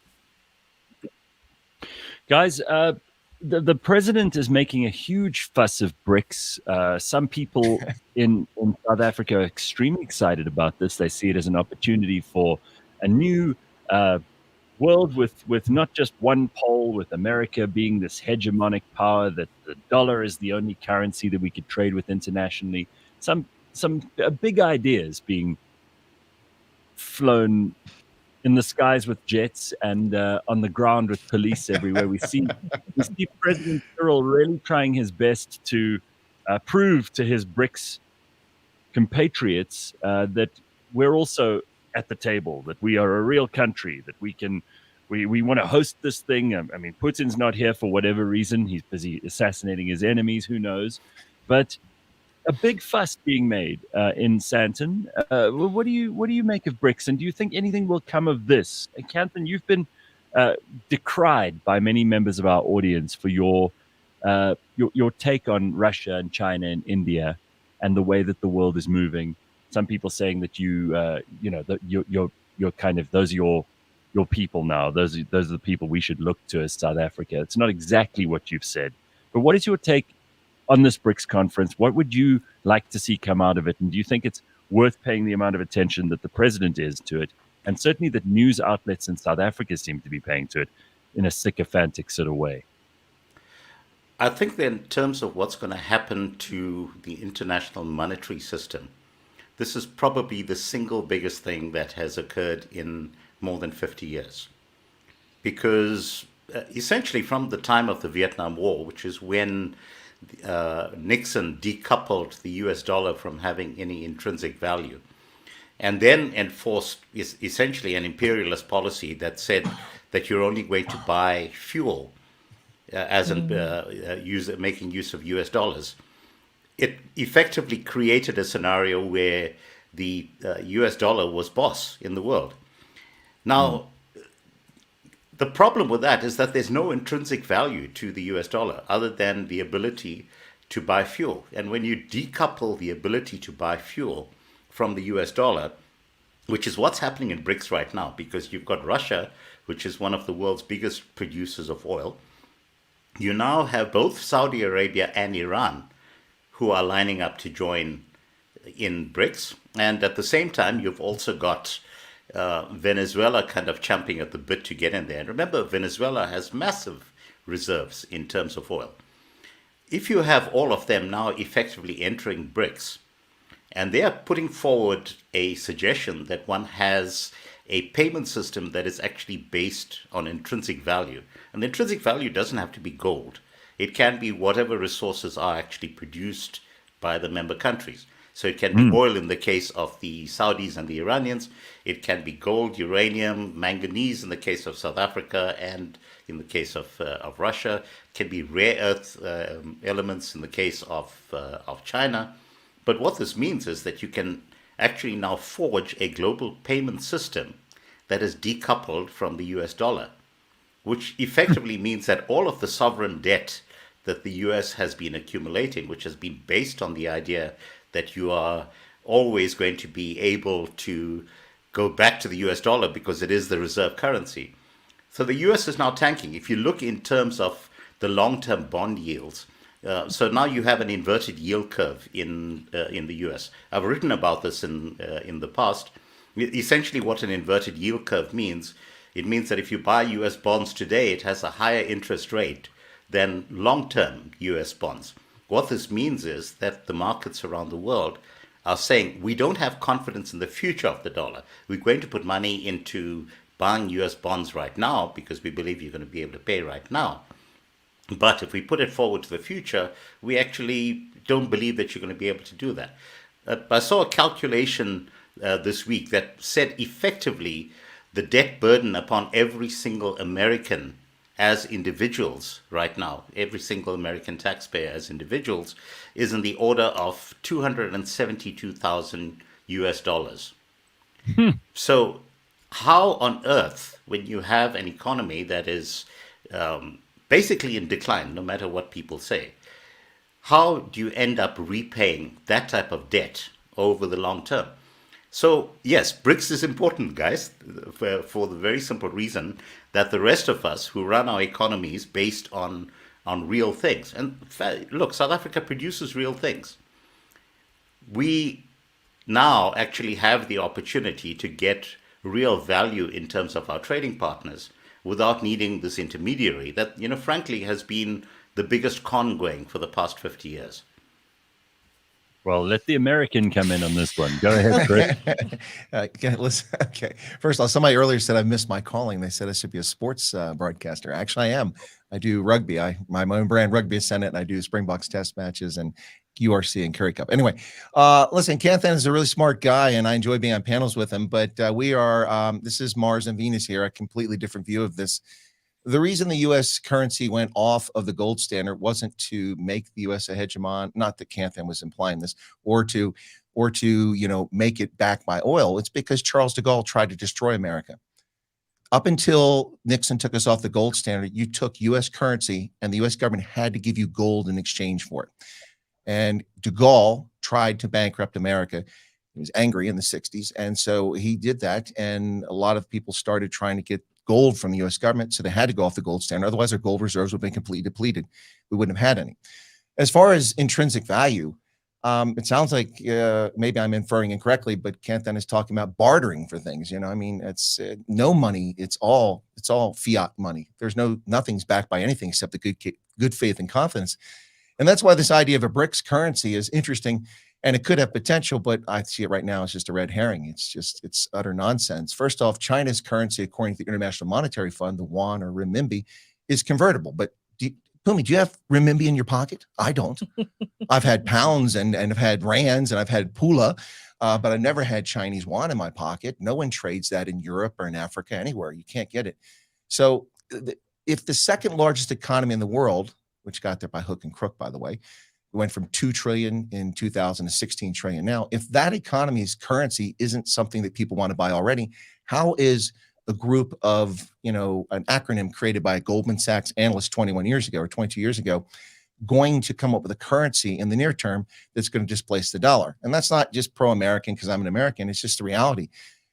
Guys, the president is making a huge fuss of BRICS. Some people in South Africa are extremely excited about this. They see it as an opportunity for a new world with not just one pole, with America being this hegemonic power, that the dollar is the only currency that we could trade with internationally. Some big ideas being flown in the skies with jets and on the ground with police everywhere. We see President Cyril really trying his best to prove to his BRICS compatriots that we're also at the table, that we are a real country, that we want to host this thing. I mean, Putin's not here for whatever reason. He's busy assassinating his enemies, who knows. But a big fuss being made in Sandton. What do you make of BRICS, and do you think anything will come of this? And Kanthan, you've been decried by many members of our audience for your take on Russia and China and India and the way that the world is moving. Some people saying that you're kind of, those are your people now. Those are the people we should look to as South Africa. It's not exactly what you've said, but what is your take on this BRICS conference? What would you like to see come out of it? And do you think it's worth paying the amount of attention that the president is to it, and certainly that news outlets in South Africa seem to be paying to it in a sycophantic sort of way. I think that in terms of what's going to happen to the international monetary system, this is probably the single biggest thing that has occurred in more than 50 years. Because essentially from the time of the Vietnam War, which is when Nixon decoupled the US dollar from having any intrinsic value, and then enforced essentially an imperialist policy that said that you're only going to buy fuel making use of US dollars. It effectively created a scenario where the US dollar was boss in the world. Now, the problem with that is that there's no intrinsic value to the US dollar other than the ability to buy fuel. And when you decouple the ability to buy fuel from the US dollar, which is what's happening in BRICS right now, because you've got Russia, which is one of the world's biggest producers of oil. You now have both Saudi Arabia and Iran who are lining up to join in BRICS. And at the same time, you've also got Venezuela kind of champing at the bit to get in there. And remember, Venezuela has massive reserves in terms of oil. If you have all of them now effectively entering BRICS, and they are putting forward a suggestion that one has a payment system that is actually based on intrinsic value. And the intrinsic value doesn't have to be gold. It can be whatever resources are actually produced by the member countries. So it can be oil in the case of the Saudis and the Iranians. It can be gold, uranium, manganese in the case of South Africa, and in the case of Russia. It can be rare earth elements in the case of China. But what this means is that you can actually now forge a global payment system that is decoupled from the US dollar, which effectively means that all of the sovereign debt that the US has been accumulating, which has been based on the idea that you are always going to be able to go back to the US dollar because it is the reserve currency. So the US is now tanking. If you look in terms of the long-term bond yields, so now you have an inverted yield curve in the US. I've written about this in the past. Essentially what an inverted yield curve means, it means that if you buy US bonds today, it has a higher interest rate than long-term US bonds. What this means is that the markets around the world are saying, we don't have confidence in the future of the dollar. We're going to put money into buying US bonds right now because we believe you're going to be able to pay right now. But if we put it forward to the future, we actually don't believe that you're going to be able to do that. I saw a calculation this week that said effectively the debt burden upon every single American as individuals right now, every single American taxpayer as individuals, is in the order of $272,000 US dollars. So how on earth, when you have an economy that is basically in decline, no matter what people say, how do you end up repaying that type of debt over the long term? So yes, BRICS is important, guys, for the very simple reason that the rest of us who run our economies based on real things. And look, South Africa produces real things. We now actually have the opportunity to get real value in terms of our trading partners without needing this intermediary that, frankly, has been the biggest con going for the past 50 years. Well, let the American come in on this one. Go ahead, Chris. Listen, okay. First of all, somebody earlier said I missed my calling. They said I should be a sports broadcaster. Actually, I am. I do rugby. My own brand, Rugby Ascendant, and I do Springboks test matches and URC and Curry Cup. Anyway, listen, Kanthan is a really smart guy, and I enjoy being on panels with him. But we are, this is Mars and Venus here, a completely different view of this. The reason the U.S. currency went off of the gold standard wasn't to make the U.S. a hegemon, not that Kanthan was implying this, or to make it back by oil. It's because Charles de Gaulle tried to destroy America. Up until Nixon took us off the gold standard, you took U.S. currency, and the U.S. government had to give you gold in exchange for it. And de Gaulle tried to bankrupt America. He was angry in the 60s, and so he did that, and a lot of people started trying to get gold from the U.S. government, so they had to go off the gold standard. Otherwise, our gold reserves would have been completely depleted. We wouldn't have had any. As far as intrinsic value, It sounds like maybe I'm inferring incorrectly, but Kanthan is talking about bartering for things. I mean, it's no money. It's all fiat money. There's nothing's backed by anything except the good faith and confidence. And that's why this idea of a BRICS currency is interesting, and it could have potential, but I see it right now as just a red herring. It's utter nonsense. First off, China's currency, according to the International Monetary Fund, the yuan or renminbi, is convertible. But Phumi, do you have renminbi in your pocket? I don't. I've had pounds and I've had rands and I've had pula, but I've never had Chinese yuan in my pocket. No one trades that in Europe or in Africa, anywhere. You can't get it. So if the second largest economy in the world, which got there by hook and crook, by the way, went from 2 trillion in 2000 to 16 trillion now, if that economy's currency isn't something that people want to buy already, how is a group of, an acronym created by a Goldman Sachs analyst 21 years ago or 22 years ago going to come up with a currency in the near term that's going to displace the dollar? And that's not just pro-American because I'm an American. It's just the reality.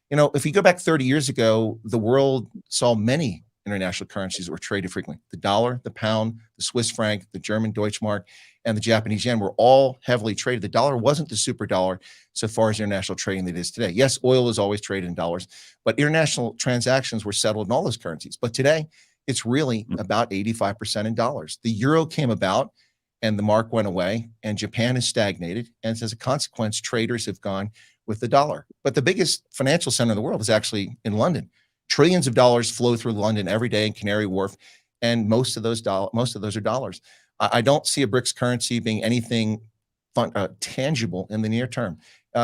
If you go back 30 years ago, the world saw many international currencies that were traded frequently. The dollar, the pound, the Swiss franc, the German Deutschmark, and the Japanese yen were all heavily traded. The dollar wasn't the super dollar so far as international trading that it is today. Yes, oil is always traded in dollars, but international transactions were settled in all those currencies. But today, it's really about 85% in dollars. The euro came about and the mark went away, and Japan has stagnated. And as a consequence, traders have gone with the dollar. But the biggest financial center in the world is actually in London. Trillions of dollars flow through London every day in Canary Wharf, and most of those are dollars. I don't see a BRICS currency being anything tangible in the near term.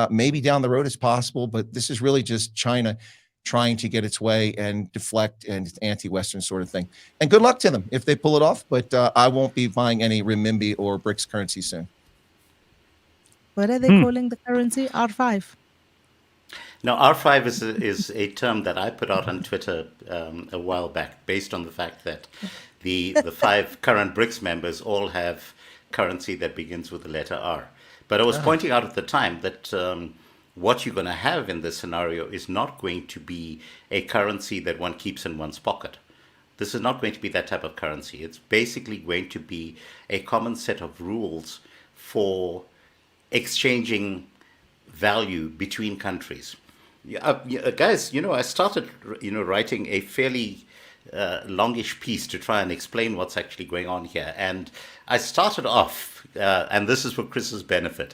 Maybe down the road it's possible, but this is really just China trying to get its way and deflect, and it's anti-Western sort of thing. And good luck to them if they pull it off, but I won't be buying any renminbi or BRICS currency soon. What are they calling the currency? R5? No, R5 is a term that I put out on Twitter a while back, based on the fact that the 5 current BRICS members all have currency that begins with the letter R. But I was pointing out at the time that what you're going to have in this scenario is not going to be a currency that one keeps in one's pocket. This is not going to be that type of currency. It's basically going to be a common set of rules for exchanging value between countries. Guys, I started, writing a fairly longish piece to try and explain what's actually going on here. And I started off, and this is for Chris's benefit,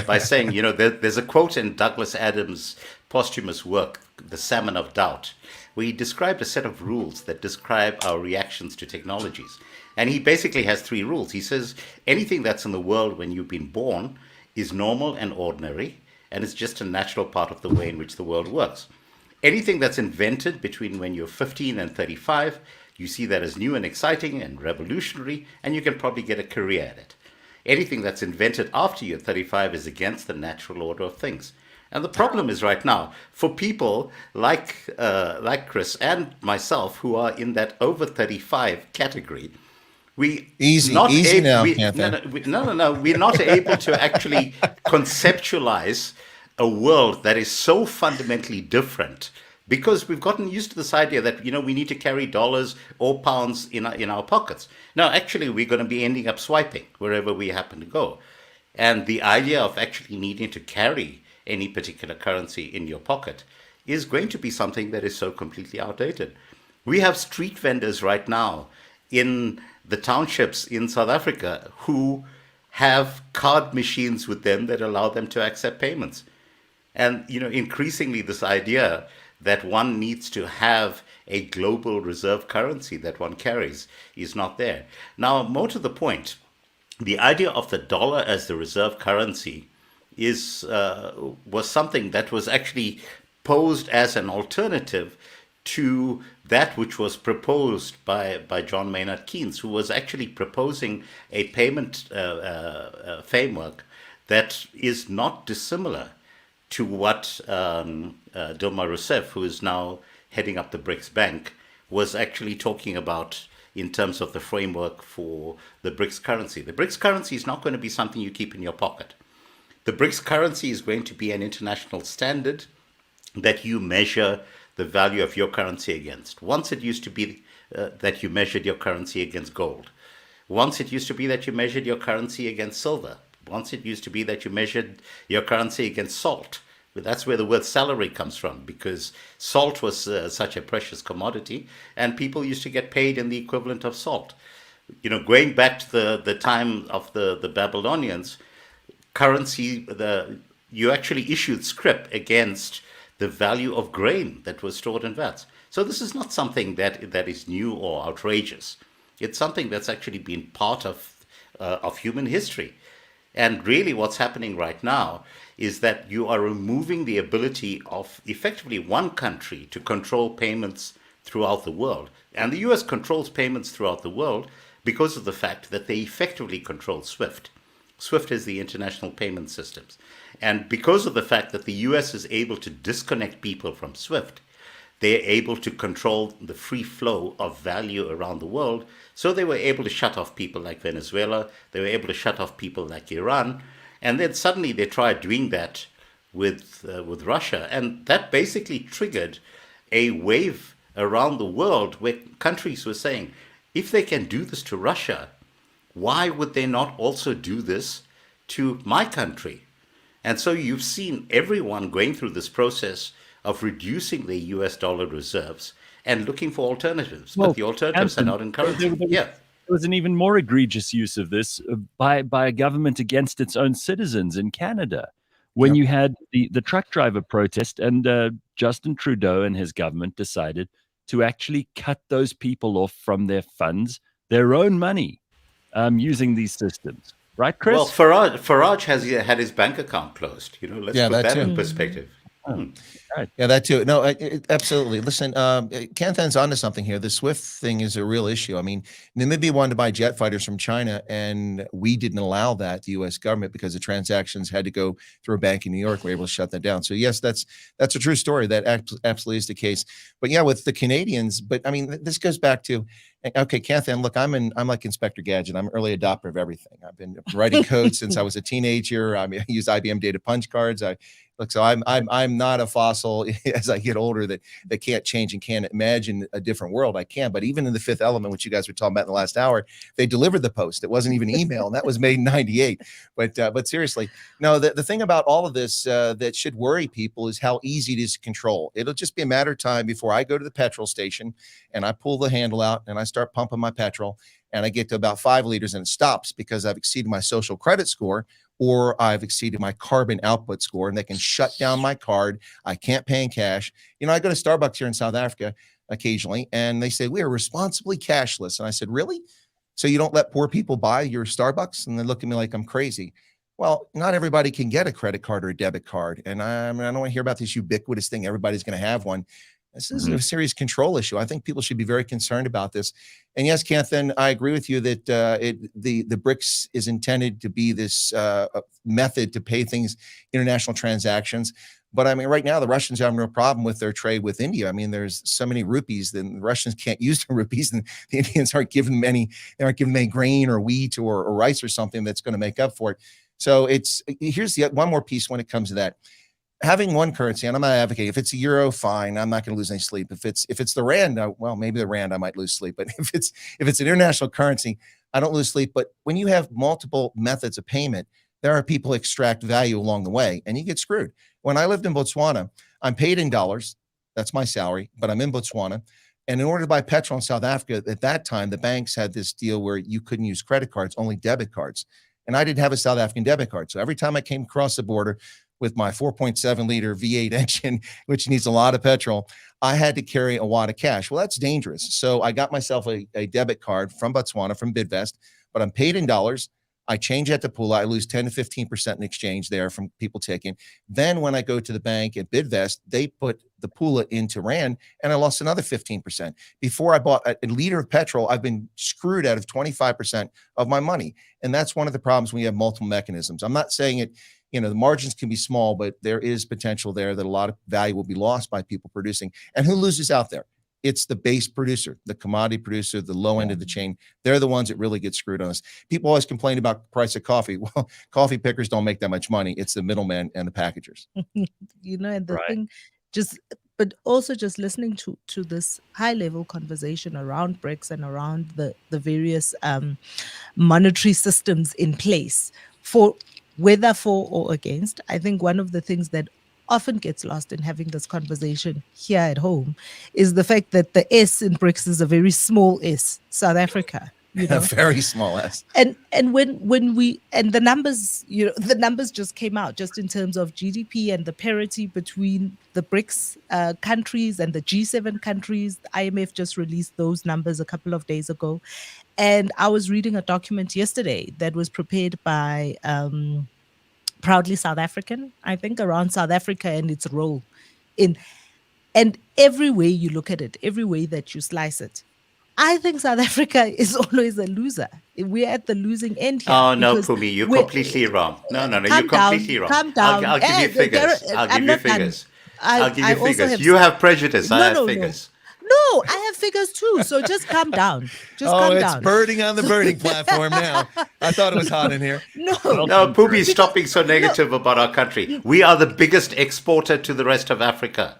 by saying, there's a quote in Douglas Adams' posthumous work, The Salmon of Doubt, where he described a set of rules that describe our reactions to technologies. And he basically has 3 rules. He says, anything that's in the world when you've been born is normal and ordinary, and it's just a natural part of the way in which the world works. Anything that's invented between when you're 15 and 35, you see that as new and exciting and revolutionary, and you can probably get a career at it. Anything that's invented after you're 35 is against the natural order of things. And the problem is right now, for people like Chris and myself who are in that over 35 category, we're not able to actually conceptualize a world that is so fundamentally different, because we've gotten used to this idea that we need to carry dollars or pounds in our pockets. Now, actually, we're going to be ending up swiping wherever we happen to go, and the idea of actually needing to carry any particular currency in your pocket is going to be something that is so completely outdated. We have street vendors right now in the townships in South Africa who have card machines with them that allow them to accept payments. And, increasingly this idea that one needs to have a global reserve currency that one carries is not there. Now, more to the point, the idea of the dollar as the reserve currency was something that was actually posed as an alternative to that which was proposed by John Maynard Keynes, who was actually proposing a payment framework that is not dissimilar to what Dilma Rousseff, who is now heading up the BRICS Bank, was actually talking about in terms of the framework for the BRICS currency. The BRICS currency is not going to be something you keep in your pocket. The BRICS currency is going to be an international standard that you measure the value of your currency against. Once it used to be that you measured your currency against gold. Once it used to be that you measured your currency against silver. Once it used to be that you measured your currency against salt. That's where the word salary comes from, because salt was such a precious commodity, and people used to get paid in the equivalent of salt. Going back to the time of the Babylonians, currency, you actually issued scrip against the value of grain that was stored in vats. So this is not something that is new or outrageous. It's something that's actually been part of human history. And really what's happening right now is that you are removing the ability of effectively one country to control payments throughout the world. And the US controls payments throughout the world because of the fact that they effectively control SWIFT. SWIFT is the international payment systems. And because of the fact that the US is able to disconnect people from SWIFT, they're able to control the free flow of value around the world. So they were able to shut off people like Venezuela. They were able to shut off people like Iran. And then suddenly they tried doing that with Russia. And that basically triggered a wave around the world where countries were saying, if they can do this to Russia, why would they not also do this to my country? And so you've seen everyone going through this process of reducing the US dollar reserves and looking for alternatives. But the alternatives are not in currency. There was an even more egregious use of this by a government against its own citizens in Canada. When you had the truck driver protest, and Justin Trudeau and his government decided to actually cut those people off from their funds, their own money, using these systems. Right, Chris? Well, Farage has had his bank account closed. Let's put that in perspective. Right. Yeah, that too. No, absolutely. Listen, Kanthan's onto something here. The SWIFT thing is a real issue. I mean, Namibia wanted to buy jet fighters from China, and we didn't allow that, the U.S. government, because the transactions had to go through a bank in New York. We were able to shut that down. So yes, that's a true story. That absolutely is the case. But yeah, with the Canadians, but I mean, this goes back to, okay, Kanthan, look, I'm like Inspector Gadget. I'm an early adopter of everything. I've been writing code since I was a teenager. I use IBM data punch cards. So I'm not a fossil as I get older that can't change and can't imagine a different world. I can, but even in the Fifth Element, which you guys were talking about in the last hour, they delivered the post. It wasn't even email, and that was made in '98. But seriously, no. The thing about all of this that should worry people is how easy it is to control. It'll just be a matter of time before I go to the petrol station and I pull the handle out and I start pumping my petrol, and I get to about 5 liters and it stops because I've exceeded my social credit score, or I've exceeded my carbon output score, and they can shut down my card. I can't pay in cash. I go to Starbucks here in South Africa occasionally, and they say, we are responsibly cashless. And I said, really? So you don't let poor people buy your Starbucks? And they look at me like I'm crazy. Well, not everybody can get a credit card or a debit card. And I don't want to hear about this ubiquitous thing. Everybody's going to have one. This is a serious control issue. I think people should be very concerned about this. And yes, Kanthan, I agree with you that the BRICS is intended to be this method to pay things, international transactions. But I mean, right now, the Russians have a real problem with their trade with India. I mean, there's so many rupees that the Russians can't use the rupees, and the Indians aren't giving them any grain or wheat or rice or something that's going to make up for it. So here's one more piece when it comes to that. Having one currency, and I'm not advocating, if it's a euro, fine, I'm not going to lose any sleep. If it's the rand, well, maybe the rand I might lose sleep. But if it's an international currency, I don't lose sleep. But when you have multiple methods of payment, there are people who extract value along the way, and you get screwed. When I lived in Botswana, I'm paid in dollars. That's my salary, but I'm in Botswana. And in order to buy petrol in South Africa, at that time, the banks had this deal where you couldn't use credit cards, only debit cards. And I didn't have a South African debit card. So every time I came across the border with my 4.7 liter V8 engine, which needs a lot of petrol, I had to carry a wad of cash. Well, that's dangerous. So I got myself a debit card from Botswana, from Bidvest, but I'm paid in dollars. I change at the pool. I lose 10 to 15% in exchange there from people taking. Then when I go to the bank at Bidvest, they put the Pula into Rand, and I lost another 15%. Before I bought a liter of petrol, I've been screwed out of 25% of my money. And that's one of the problems when you have multiple mechanisms. I'm not saying it, the margins can be small, but there is potential there that a lot of value will be lost by people producing. And who loses out there? It's the base producer, the commodity producer, the low end of the chain. They're the ones that really get screwed on us. People always complain about the price of coffee. Well, coffee pickers don't make that much money. It's the middlemen and the packagers. And the thing, but also just listening to this high level conversation around BRICS and around the various monetary systems in place. For whether for or against. I think one of the things that often gets lost in having this conversation here at home is the fact that the S in BRICS is a very small S, South Africa. You know? A very small S. And when we and the numbers, the numbers just came out just in terms of GDP and the parity between the BRICS countries and the G7 countries. The IMF just released those numbers a couple of days ago. And I was reading a document yesterday that was prepared by Proudly South African, I think, around South Africa and its role in, and every way you look at it, every way that you slice it, I think South Africa is always a loser. We're at the losing end here. Oh, no, Phumi, you're completely wrong. No, you're completely wrong. Calm down. I'll give you figures. I'll give you figures. I'll give you figures. You have prejudice. I have figures. No, I have figures too. So just calm down. Calm down. It's birding on the birding platform now. I thought it was hot in here. No, Phumi, stop being so negative about our country. We are the biggest exporter to the rest of Africa.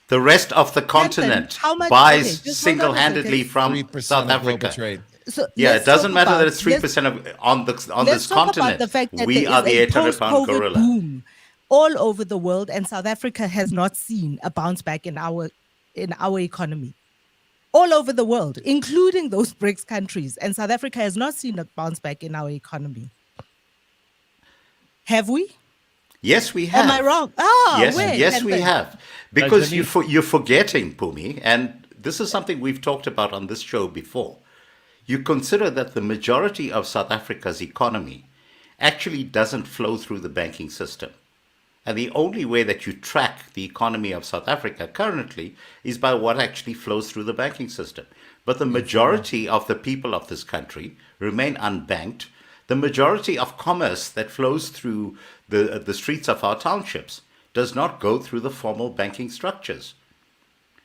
The rest of the continent buys single-handedly from South Africa. Trade. So it doesn't matter that it's 3% on this continent. The fact that we are the 800-pound gorilla. Boom all over the world, and South Africa has not seen a bounce back in our economy. All over the world, including those BRICS countries, and South Africa has not seen a bounce back in our economy. Have we? Yes, we have. Am I wrong? Yes, we have. Because you're forgetting, Phumi, and this is something we've talked about on this show before. You consider that the majority of South Africa's economy actually doesn't flow through the banking system. And the only way that you track the economy of South Africa currently is by what actually flows through the banking system. But the majority of the people of this country remain unbanked. The majority of commerce that flows through the streets of our townships does not go through the formal banking structures.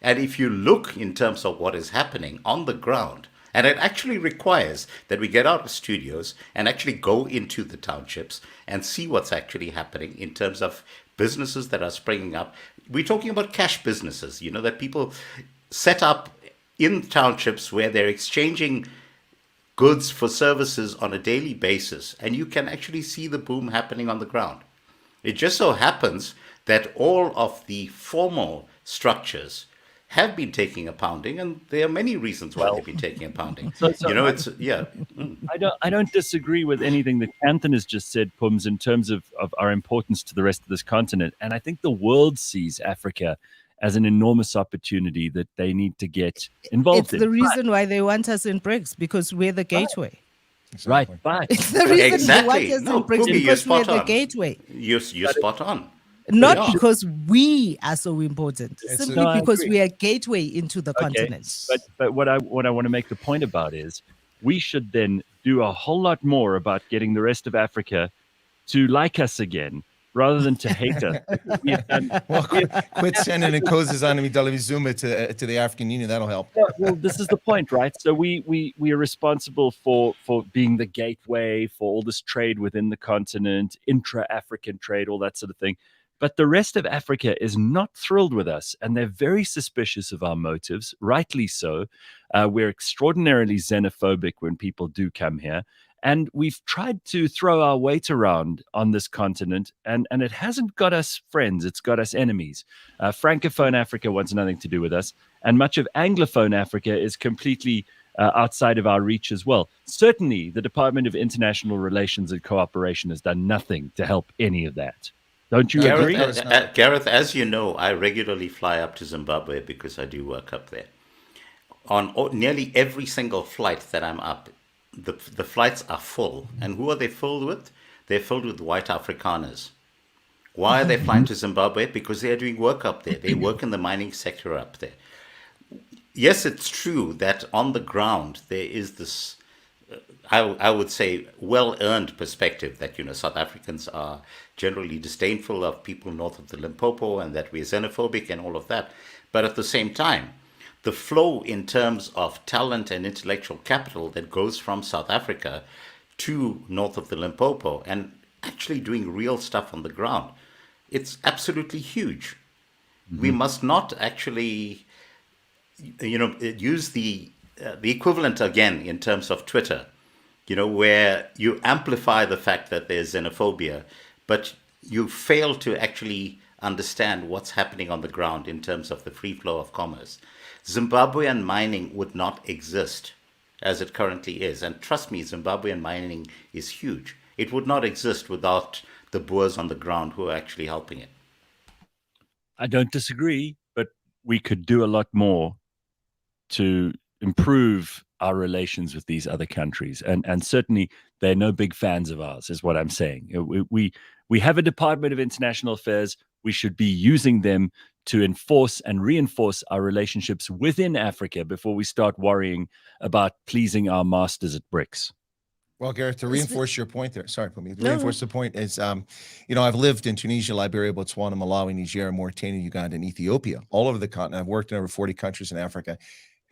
And if you look in terms of what is happening on the ground, and it actually requires that we get out of studios and actually go into the townships and see what's actually happening in terms of businesses that are springing up. We're talking about cash businesses, that people set up in townships where they're exchanging goods for services on a daily basis, and you can actually see the boom happening on the ground. It just so happens that all of the formal structures have been taking a pounding, and there are many reasons why they've been taking a pounding. I don't disagree with anything that Kanthan has just said, Pums, in terms of our importance to the rest of this continent. And I think the world sees Africa as an enormous opportunity that they need to get involved in. It's the reason why they want us in BRICS, because we're the gateway. Right. It's the reason they want us in BRICS, because we're the gateway. You're spot on. Not because we are so important, simply because we are a gateway into the continent. But what I want to make the point about is we should then do a whole lot more about getting the rest of Africa to like us again, rather than to hate us. Quit sending Nkosazana Dlamini-Zuma to the African Union. That'll help. Well, this is the point, right? So we are responsible for being the gateway for all this trade within the continent, intra-African trade, all that sort of thing. But the rest of Africa is not thrilled with us, and they're very suspicious of our motives, rightly so. We're extraordinarily xenophobic when people do come here. And we've tried to throw our weight around on this continent, and it hasn't got us friends. It's got us enemies. Francophone Africa wants nothing to do with us, and much of Anglophone Africa is completely outside of our reach as well. Certainly, the Department of International Relations and Cooperation has done nothing to help any of that. Don't you agree? Gareth, as you know, I regularly fly up to Zimbabwe because I do work up there. On nearly every single flight that I'm up, the flights are full. And who are they filled with? They're filled with white Afrikaners. Why are they flying to Zimbabwe? Because they are doing work up there. They work in the mining sector up there. Yes, it's true that on the ground there is this, I would say, well-earned perspective that, South Africans are generally disdainful of people north of the Limpopo and that we're xenophobic and all of that. But at the same time, the flow in terms of talent and intellectual capital that goes from South Africa to north of the Limpopo and actually doing real stuff on the ground, it's absolutely huge. Mm-hmm. We must not actually, use the equivalent again in terms of Twitter. where you amplify the fact that there's xenophobia, but you fail to actually understand what's happening on the ground in terms of the free flow of commerce. Zimbabwean mining would not exist as it currently is. And trust me, Zimbabwean mining is huge. It would not exist without the Boers on the ground who are actually helping it. I don't disagree, but we could do a lot more to improve our relations with these other countries. And certainly they're no big fans of ours, is what I'm saying. We have a Department of International Affairs. We should be using them to enforce and reinforce our relationships within Africa before we start worrying about pleasing our masters at BRICS. Well, Gareth, to reinforce your point there, sorry, Phumi, reinforce the point is, I've lived in Tunisia, Liberia, Botswana, Malawi, Niger, Mauritania, Uganda, and Ethiopia, all over the continent. I've worked in over 40 countries in Africa.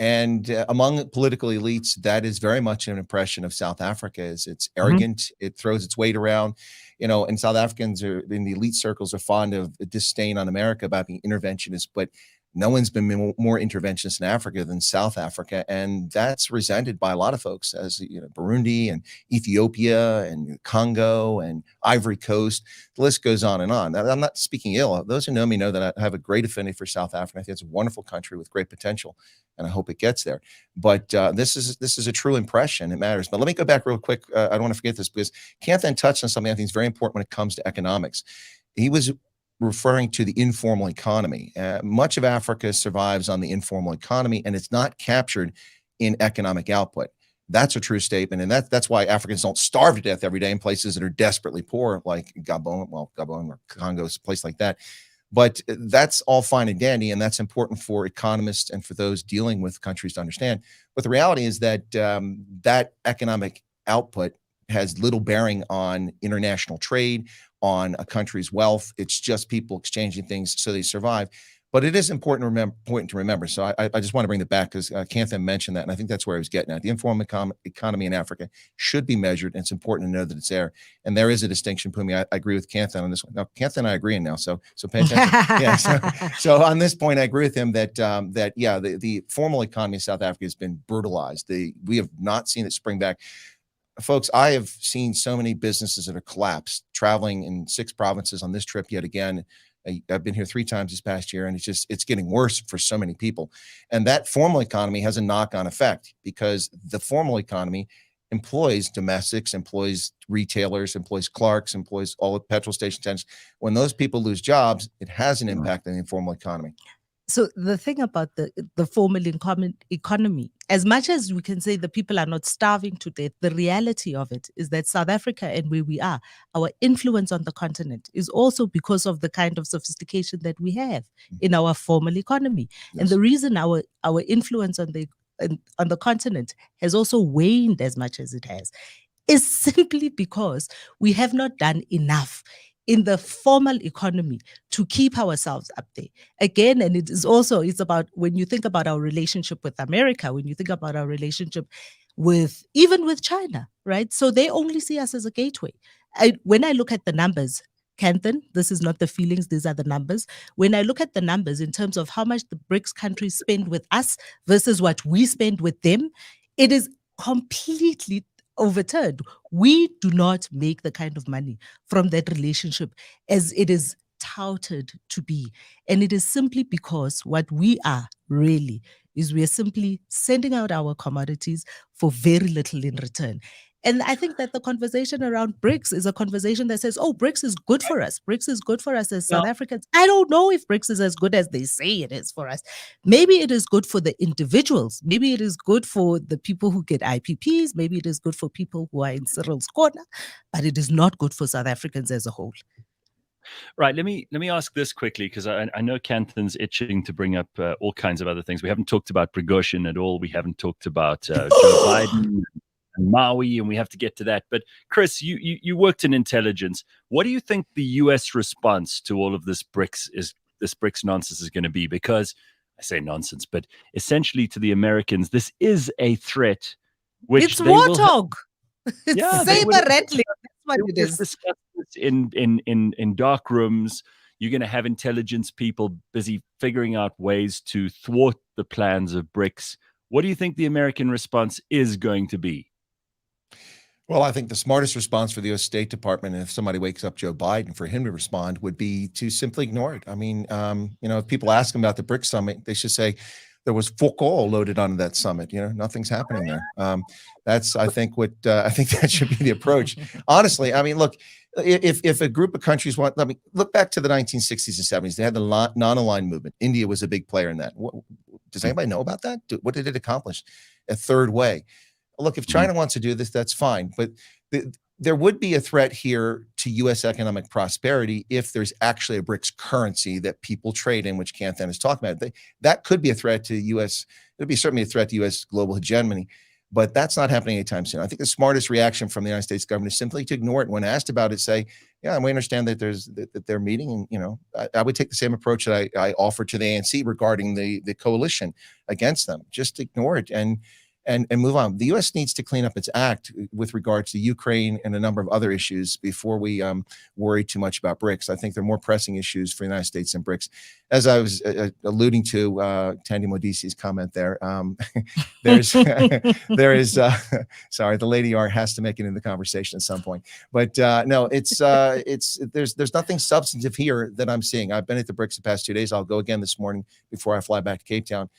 And among political elites, that is very much an impression of South Africa. Is it's arrogant, it throws its weight around, and South Africans in the elite circles are fond of disdain on America about being interventionist, but no one's been more interventionist in Africa than South Africa. And that's resented by a lot of folks, as Burundi and Ethiopia and Congo and Ivory Coast. The list goes on and on. I'm not speaking ill. Those who know me know that I have a great affinity for South Africa. I think it's a wonderful country with great potential, and I hope it gets there. But this is a true impression. It matters. But let me go back real quick. I don't want to forget this, because Kanthan touched on something I think is very important when it comes to economics. He was referring to the informal economy. Much of Africa survives on the informal economy, and it's not captured in economic output. That's a true statement, and that's why Africans don't starve to death every day in places that are desperately poor, like Gabon or Congo, a place like that. But that's all fine and dandy, and that's important for economists and for those dealing with countries to understand. But the reality is that that economic output has little bearing on international trade, on a country's wealth. It's just people exchanging things so they survive. But it is important to remember. So I just want to bring that back, because Kanthan mentioned that, and I think that's where I was getting at. The informal economy in Africa should be measured, and it's important to know that it's there. And there is a distinction, Phumi. I agree with Kanthan on this one. Now, Kanthan and I agree now, so pay attention. Yeah, so on this point, I agree with him that the formal economy of South Africa has been brutalized. We have not seen it spring back. Folks, I have seen so many businesses that have collapsed, traveling in 6 provinces on this trip yet again. I've been here 3 times this past year, and it's getting worse for so many people. And that formal economy has a knock-on effect, because the formal economy employs domestics, employs retailers, employs clerks, employs all the petrol station attendants. When those people lose jobs, it has an impact on the informal economy. So the thing about the formal economy, as much as we can say the people are not starving to death, the reality of it is that South Africa and where we are, our influence on the continent is also because of the kind of sophistication that we have in our formal economy. Yes. And the reason our influence on the continent has also waned as much as it has is simply because we have not done enough in the formal economy to keep ourselves up there. Again, and it's about, when you think about our relationship with America, when you think about our relationship even with China, right? So they only see us as a gateway. When I look at the numbers, Kanthan, this is not the feelings, these are the numbers. When I look at the numbers in terms of how much the BRICS countries spend with us versus what we spend with them, it is completely overturned. We do not make the kind of money from that relationship as it is touted to be. And it is simply because what we are really is we are simply sending out our commodities for very little in return. And I think that the conversation around BRICS is a conversation that says, oh, BRICS is good for us. BRICS is good for us as South Africans. I don't know if BRICS is as good as they say it is for us. Maybe it is good for the individuals. Maybe it is good for the people who get IPPs. Maybe it is good for people who are in Cyril's corner, but it is not good for South Africans as a whole. Right. Let me ask this quickly, because I know Kanthan's itching to bring up all kinds of other things. We haven't talked about Prigozhin at all. We haven't talked about Joe Biden and Maui, and we have to get to that. But Chris, you worked in intelligence. What do you think the U.S. response to all of this BRICS nonsense is going to be? Because I say nonsense, but essentially to the Americans, this is a threat. It's warthog. It's saber-rattling. That's what it is. Discuss this in dark rooms. You're going to have intelligence people busy figuring out ways to thwart the plans of BRICS. What do you think the American response is going to be? Well, I think the smartest response for the U.S. State Department, if somebody wakes up Joe Biden, for him to respond would be to simply ignore it. I mean, if people ask him about the BRICS Summit, they should say there was fuck all loaded onto that summit. Nothing's happening there. That's, I think, I think that should be the approach. Honestly, I mean, look, if a group of countries let me look back to the 1960s and 70s. They had the non-aligned movement. India was a big player in that. Does anybody know about that? What did it accomplish? A third way. Look, if China wants to do this, that's fine. But there would be a threat here to U.S. economic prosperity if there's actually a BRICS currency that people trade in, which Kanthan is talking about. That could be a threat to U.S. It would be certainly a threat to U.S. global hegemony. But that's not happening anytime soon. I think the smartest reaction from the United States government is simply to ignore it. When asked about it, say, yeah, we understand that that they're meeting. And, I would take the same approach that I offered to the ANC regarding the coalition against them. Just ignore it and move on. The U.S. needs to clean up its act with regards to Ukraine and a number of other issues before we worry too much about BRICS. I think there are more pressing issues for the United States than BRICS. As I was alluding to Tandy Modisi's comment there, there is sorry, the lady R has to make it in the conversation at some point. But no, there's nothing substantive here that I'm seeing. I've been at the BRICS the past 2 days. I'll go again this morning before I fly back to Cape Town.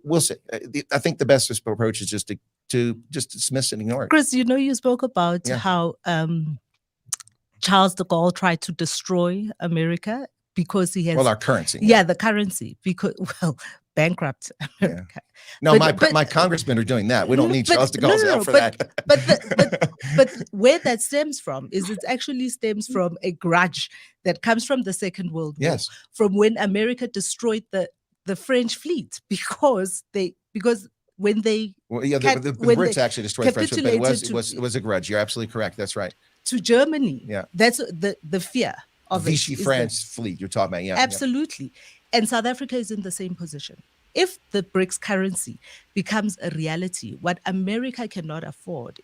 We'll see. I think the best approach is just to dismiss and ignore it. Chris, you spoke about how Charles de Gaulle tried to destroy America because he has our currency. Yeah, the currency because bankrupt America. Yeah. No, my congressmen are doing that. We don't need Charles de Gaulle's help for that. But where that stems from is it actually stems from a grudge that comes from the Second World War. Yes. From when America destroyed the French fleet because when they the Brits actually destroyed the French fleet, but it was a grudge. You're absolutely correct. That's right. To Germany. Yeah. That's the fear of Vichy France fleet you're talking about. Yeah. Absolutely. Yeah. And South Africa is in the same position. If the BRICS currency becomes a reality, what America cannot afford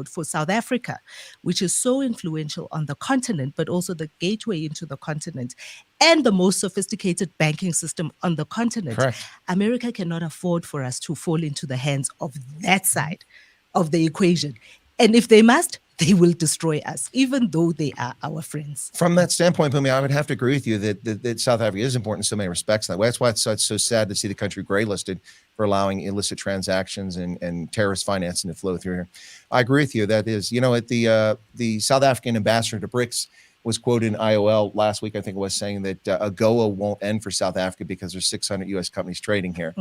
for South Africa, which is so influential on the continent, but also the gateway into the continent and the most sophisticated banking system on the continent. Correct. America cannot afford for us to fall into the hands of that side of the equation. And if they must, they will destroy us, even though they are our friends. From that standpoint, Phumi, I would have to agree with you that South Africa is important in so many respects. That's why it's so sad to see the country gray-listed for allowing illicit transactions and terrorist financing to flow through here. I agree with you. That is, at the South African ambassador to BRICS was quoted in IOL last week, I think it was, saying that AGOA won't end for South Africa because there's 600 U.S. companies trading here.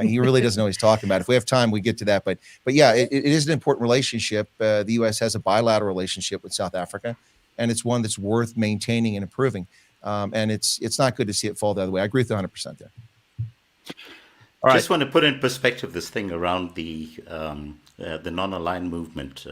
He really doesn't know what he's talking about. If we have time, we get to that. But yeah, it is an important relationship. The U.S. has a bilateral relationship with South Africa, and it's one that's worth maintaining and improving. And it's not good to see it fall the other way. I agree with you 100% there. All right. Just want to put in perspective this thing around the non-aligned movement,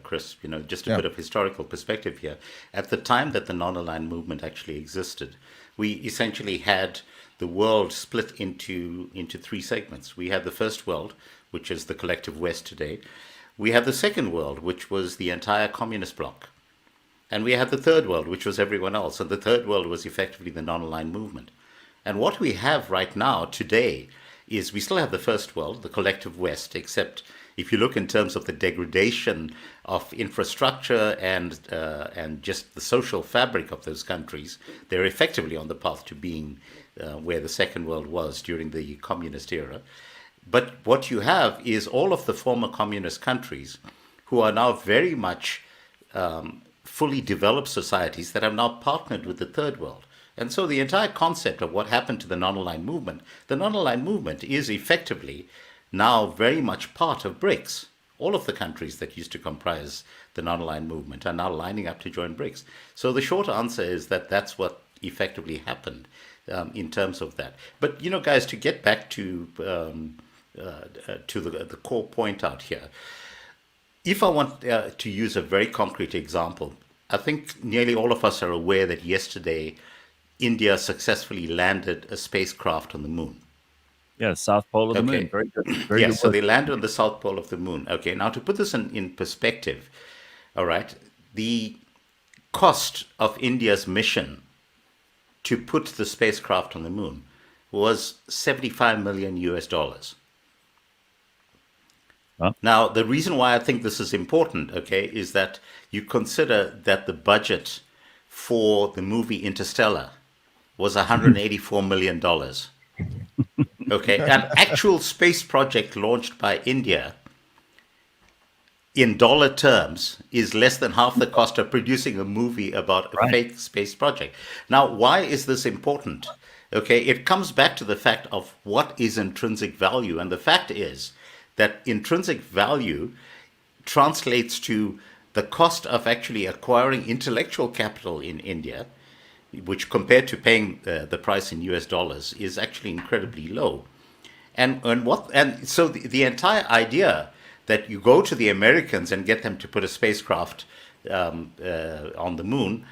Chris. Just a bit of historical perspective here. At the time that the non-aligned movement actually existed, we essentially had the world split into three segments. We had the first world, which is the collective West today. We had the second world, which was the entire communist bloc. And we had the third world, which was everyone else. And the third world was effectively the non-aligned movement. And what we have right now, today, is we still have the first world, the collective West, except if you look in terms of the degradation of infrastructure and just the social fabric of those countries, they're effectively on the path to being where the second world was during the communist era. But what you have is all of the former communist countries who are now very much fully developed societies that have now partnered with the third world. And so the entire concept of what happened to the non-aligned movement is effectively now very much part of BRICS. All of the countries that used to comprise the non-aligned movement are now lining up to join BRICS. So the short answer is that that's what effectively happened in terms of that. But, guys, to get back to the core point out here, if I want to use a very concrete example, I think nearly all of us are aware that yesterday India successfully landed a spacecraft on the moon. Yeah, South Pole of the moon. Very good. Very good so they landed on the South Pole of the moon. Okay, now to put this in perspective, all right, the cost of India's mission to put the spacecraft on the moon was $75 million US. Huh? Now, the reason why I think this is important, okay, is that you consider that the budget for the movie Interstellar was $184 million. Okay, an actual space project launched by India in dollar terms is less than half the cost of producing a movie about a fake space project. Now, why is this important? Okay, it comes back to the fact of what is intrinsic value. And the fact is that intrinsic value translates to the cost of actually acquiring intellectual capital in India, which compared to paying the price in US dollars is actually incredibly low. And so the entire idea that you go to the Americans and get them to put a spacecraft on the moon,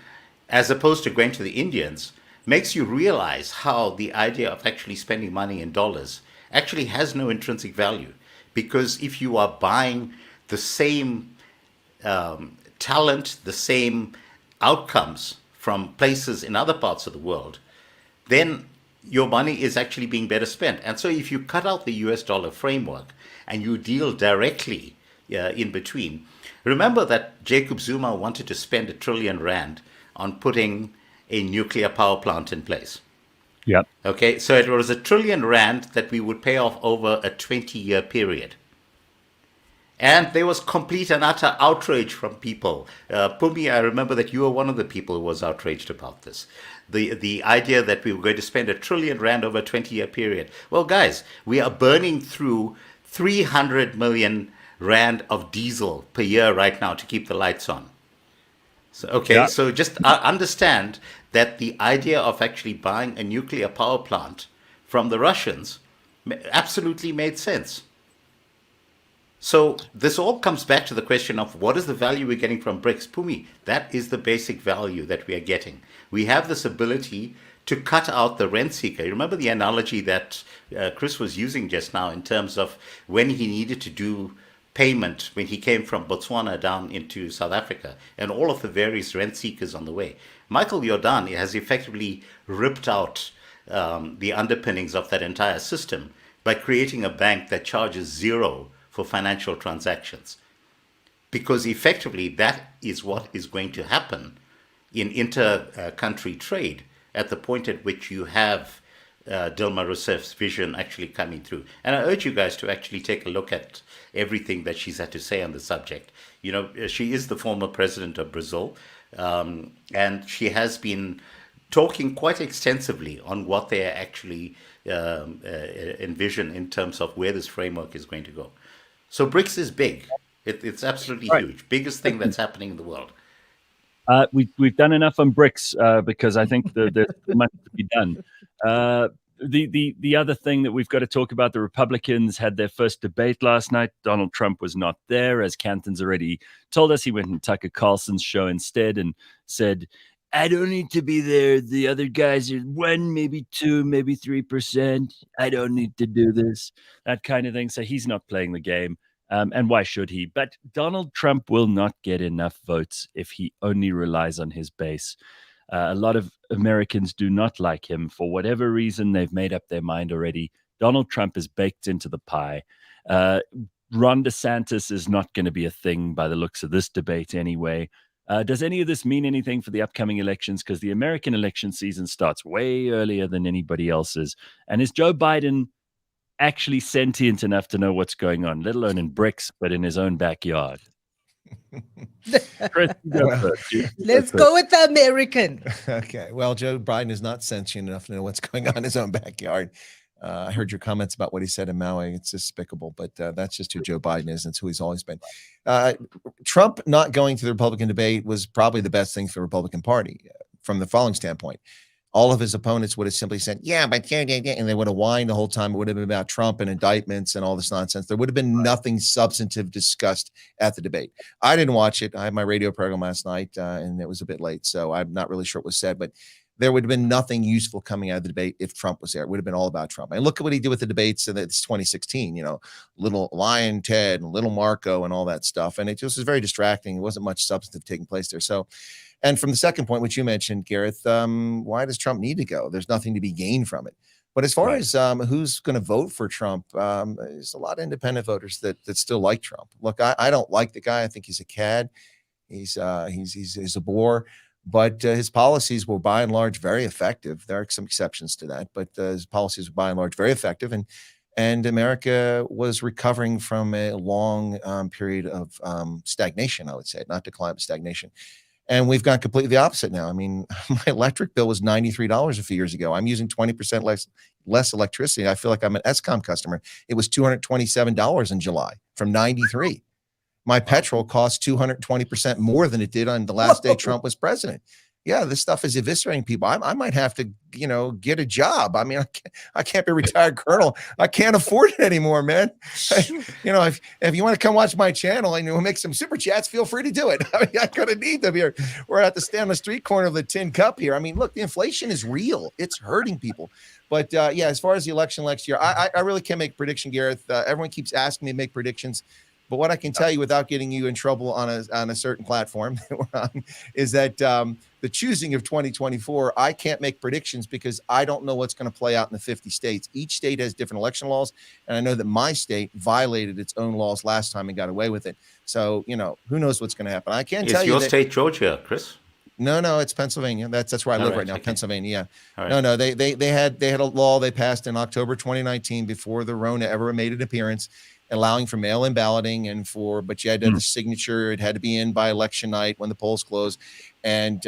as opposed to going to the Indians, makes you realize how the idea of actually spending money in dollars actually has no intrinsic value. Because if you are buying the same talent, the same outcomes from places in other parts of the world, then your money is actually being better spent. And so if you cut out the US dollar framework and you deal directly in between, remember that Jacob Zuma wanted to spend R1 trillion on putting a nuclear power plant in place. Yep. Okay, so it was R1 trillion that we would pay off over a 20-year period. And there was complete and utter outrage from people. Phumi, I remember that you were one of the people who was outraged about this. The idea that we were going to spend R1 trillion over a 20-year period. Well, guys, we are burning through 300 million rand of diesel per year right now to keep the lights on. So, okay, so just understand that the idea of actually buying a nuclear power plant from the Russians absolutely made sense. So this all comes back to the question of what is the value we're getting from BRICS. Phumi, that is the basic value that we are getting. We have this ability to cut out the rent seeker. You remember the analogy that Chris was using just now in terms of when he needed to do payment when he came from Botswana down into South Africa and all of the various rent seekers on the way. Michael Jordan has effectively ripped out the underpinnings of that entire system by creating a bank that charges zero for financial transactions. Because effectively that is what is going to happen in inter-country trade at the point at which you have Dilma Rousseff's vision actually coming through. And I urge you guys to actually take a look at everything that she's had to say on the subject. You know, she is the former president of Brazil, and she has been talking quite extensively on what they actually envision in terms of where this framework is going to go. So BRICS is big. It's absolutely huge. Biggest thing that's happening in the world. We've done enough on BRICS because I think there's much to be done. The other thing that we've got to talk about, the Republicans had their first debate last night. Donald Trump was not there, as Kanthan's already told us. He went on Tucker Carlson's show instead and said, I don't need to be there. The other guys are 1, maybe 2, maybe 3%. I don't need to do this, that kind of thing. So he's not playing the game. And why should he? But Donald Trump will not get enough votes if he only relies on his base. A lot of Americans do not like him. For whatever reason, they've made up their mind already. Donald Trump is baked into the pie. Ron DeSantis is not going to be a thing by the looks of this debate anyway. Does any of this mean anything for the upcoming elections? Because the American election season starts way earlier than anybody else's. And is Joe Biden actually sentient enough to know what's going on, let alone in BRICS, but in his own backyard? Chris, let's go with the American. Okay. Well, Joe Biden is not sentient enough to know what's going on in his own backyard. I heard your comments about what he said in Maui. It's despicable, but that's just who Joe Biden is. And it's who he's always been. Trump not going to the Republican debate was probably the best thing for the Republican Party from the following standpoint. All of his opponents would have simply said, yeah, but and they would have whined the whole time. It would have been about Trump and indictments and all this nonsense. There would have been nothing substantive discussed at the debate. I didn't watch it. I had my radio program last night and it was a bit late, so I'm not really sure what was said. But there would have been nothing useful coming out of the debate if Trump was there. It would have been all about Trump. And look at what he did with the debates in 2016, little Lion Ted and little Marco and all that stuff. And it just was very distracting. It wasn't much substantive taking place there. So, and from the second point, which you mentioned, Gareth, why does Trump need to go? There's nothing to be gained from it. But as far as who's going to vote for Trump, there's a lot of independent voters that still like Trump. Look, I don't like the guy. I think he's a cad. He's a bore. But his policies were by and large very effective. There are some exceptions to that, but his policies were by and large very effective. And America was recovering from a long period of stagnation, I would say, not decline, but stagnation. And we've gone completely the opposite now. I mean, my electric bill was $93 a few years ago. I'm using 20% less electricity. I feel like I'm an ESCOM customer. It was $227 in July from $93. My petrol costs 220% more than it did on the last day Trump was president. Yeah, this stuff is eviscerating people. I might have to, get a job. I mean, I can't be a retired colonel. I can't afford it anymore, man. If you want to come watch my channel and we'll make some super chats, feel free to do it. I mean, I'm going to need them here. We're at the stand on the street corner of the tin cup here. I mean, look, the inflation is real. It's hurting people. But as far as the election next year, I really can't make a prediction, Gareth. Everyone keeps asking me to make predictions. But what I can tell you without getting you in trouble on a certain platform that we're on is that the choosing of 2024, I can't make predictions because I don't know what's going to play out in the 50 states. Each state has different election laws. And I know that my state violated its own laws last time and got away with it. So, who knows what's going to happen. I can't tell you. Is your state Georgia, Chris? No, it's Pennsylvania. That's where I live right now, okay. Pennsylvania. Yeah. Right. No, they had a law they passed in October 2019 before the Rona ever made an appearance, allowing for mail-in balloting but you had to have the signature. It had to be in by election night when the polls closed. And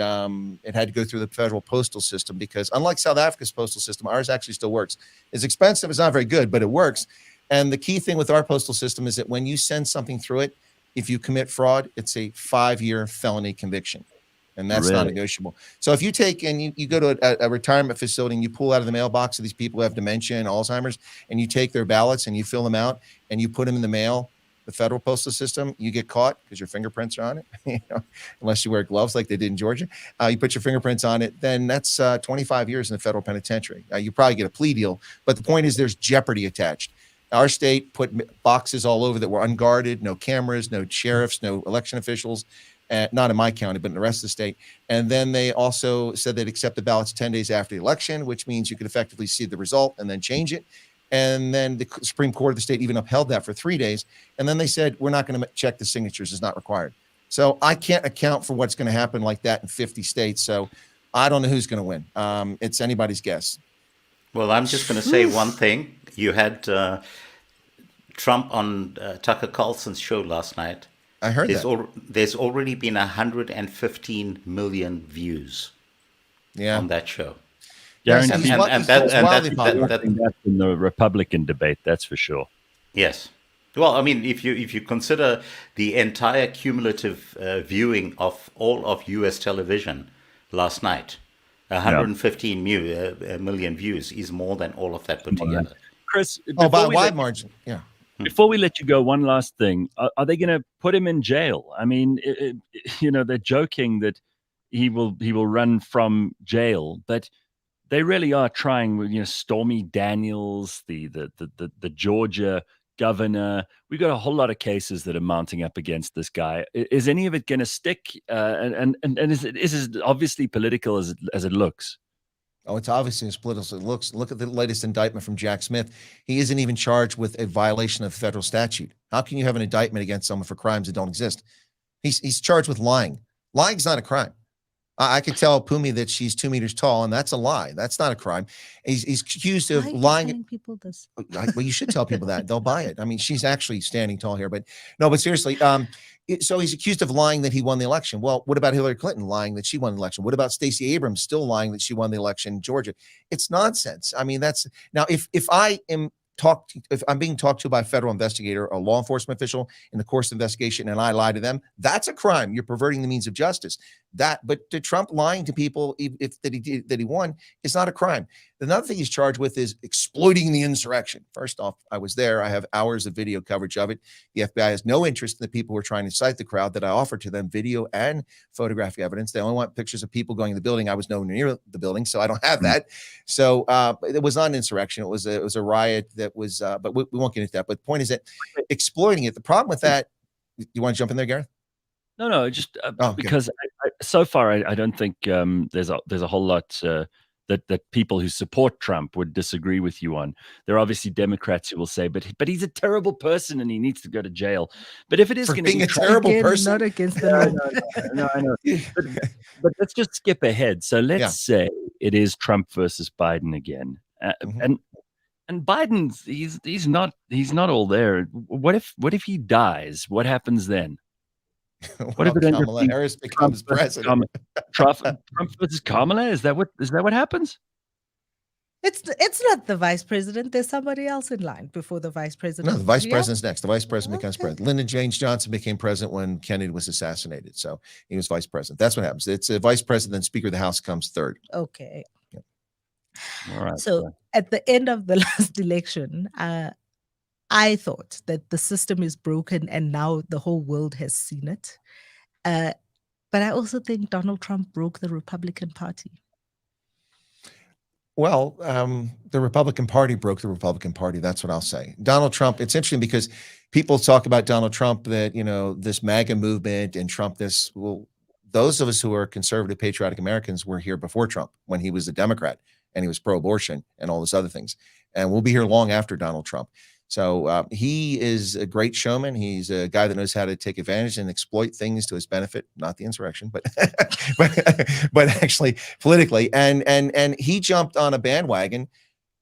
it had to go through the federal postal system because unlike South Africa's postal system, ours actually still works. It's expensive. It's not very good, but it works. And the key thing with our postal system is that when you send something through it, if you commit fraud, it's a 5-year felony conviction. And that's not negotiable. So if you take and you go to a retirement facility and you pull out of the mailbox of these people who have dementia and Alzheimer's, and you take their ballots and you fill them out and you put them in the mail, the federal postal system, you get caught because your fingerprints are on it, unless you wear gloves like they did in Georgia. You put your fingerprints on it, then that's 25 years in the federal penitentiary. You probably get a plea deal. But the point is there's jeopardy attached. Our state put boxes all over that were unguarded, no cameras, no sheriffs, no election officials. Not in my county, but in the rest of the state. And then they also said they'd accept the ballots 10 days after the election, which means you could effectively see the result and then change it. And then the Supreme Court of the state even upheld that for 3 days. And then they said, we're not going to check the signatures. It's not required. So I can't account for what's going to happen like that in 50 states. So I don't know who's going to win. It's anybody's guess. Well, I'm just going to say one thing. You had Trump on Tucker Carlson's show last night. I heard there's already been 115 million views on that show. Yes, and that's in the Republican debate, that's for sure. Yes. Well, I mean, if you consider the entire cumulative viewing of all of U.S. television last night, 115 million views is more than all of that put together. Chris, by a wide margin, yeah. Before we let you go, one last thing. Are they going to put him in jail? I mean, they're joking that he will run from jail, but they really are trying with, Stormy Daniels, the Georgia governor. We've got a whole lot of cases that are mounting up against this guy. Is any of it going to stick? And is it obviously political as it looks? Oh, it's obviously as political as it looks. Look at the latest indictment from Jack Smith. He isn't even charged with a violation of federal statute. How can you have an indictment against someone for crimes that don't exist? He's charged with lying. Lying's not a crime. I could tell Phumi that she's 2 meters tall, and that's a lie. That's not a crime. He's accused of lying. Telling people this? Well, you should tell people that. They'll buy it. I mean, she's actually standing tall here, but seriously. So he's accused of lying that he won the election. Well, what about Hillary Clinton lying that she won the election? What about Stacey Abrams still lying that she won the election in Georgia? It's nonsense. I mean, if I'm being talked to by a federal investigator, a law enforcement official in the course of investigation, and I lie to them, that's a crime. You're perverting the means of justice. But to Trump lying to people that he won is not a crime. Another thing he's charged with is exploiting the insurrection. First off, I was there. I have hours of video coverage of it. The FBI has no interest in the people who are trying to incite the crowd that I offered to them video and photographic evidence. They only want pictures of people going to the building. I was nowhere near the building, so I don't have that. So it was not an insurrection. It was a riot that was, but we won't get into that. But the point is that exploiting it. The problem with that, you want to jump in there, Gareth? No, just because so far I don't think there's a whole lot that people who support Trump would disagree with you on. There are obviously Democrats who will say, but he's a terrible person and he needs to go to jail. But if it is going to be a terrible person, not against the no, I know. But let's just skip ahead. So let's say it is Trump versus Biden again, and Biden he's not all there. What if he dies? What happens then? What if Kamala Harris becomes president? Trump versus Kamala? Is that what happens? It's not the vice president. There's somebody else in line before the vice president. No, the vice president's next. The vice president becomes president. Lyndon James Johnson became president when Kennedy was assassinated. So he was vice president. That's what happens. It's a vice president, Speaker of the House comes third. Okay. Yeah. All right. So at the end of the last election, I thought that the system is broken and now the whole world has seen it. But I also think Donald Trump broke the Republican Party. Well, the Republican Party broke the Republican Party. That's what I'll say. Donald Trump, it's interesting because people talk about Donald Trump, that, this MAGA movement and Trump, those of us who are conservative, patriotic Americans were here before Trump when he was a Democrat and he was pro-abortion and all those other things. And we'll be here long after Donald Trump. So he is a great showman. He's a guy that knows how to take advantage and exploit things to his benefit, not the insurrection, but but actually politically. And he jumped on a bandwagon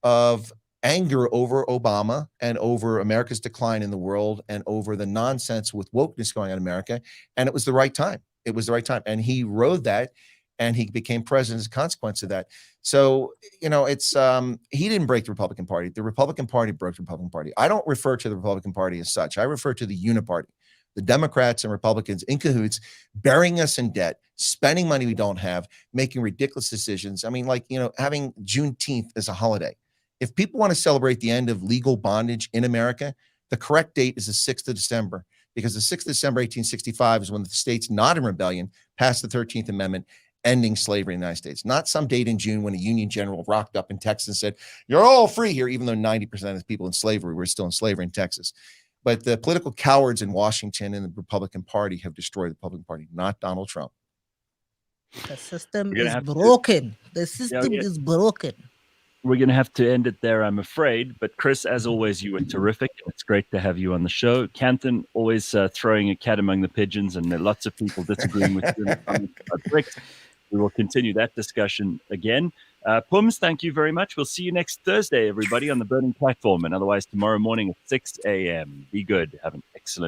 of anger over Obama and over America's decline in the world and over the nonsense with wokeness going on in America. And it was the right time. It was the right time. And he rode that. And he became president as a consequence of that. So, it's he didn't break the Republican Party. The Republican Party broke the Republican Party. I don't refer to the Republican Party as such. I refer to the uniparty, the Democrats and Republicans in cahoots, burying us in debt, spending money we don't have, making ridiculous decisions. I mean, having Juneteenth as a holiday. If people want to celebrate the end of legal bondage in America, the correct date is the 6th of December, because the 6th of December, 1865 is when the states not in rebellion passed the 13th Amendment, ending slavery in the United States. Not some date in June when a Union general rocked up in Texas and said, "You're all free here," even though 90% of the people in slavery were still in slavery in Texas. But the political cowards in Washington and the Republican Party have destroyed the Republican Party, not Donald Trump. The system is broken. The system is broken. We're going to have to end it there, I'm afraid. But Chris, as always, you were terrific. It's great to have you on the show. Kanthan, always throwing a cat among the pigeons, and there are lots of people disagreeing with you in the comments about BRICS. We will continue that discussion again. Pums, thank you very much. We'll see you next Thursday, everybody, on the Burning Platform, and otherwise tomorrow morning at 6 a.m. Be good. Have an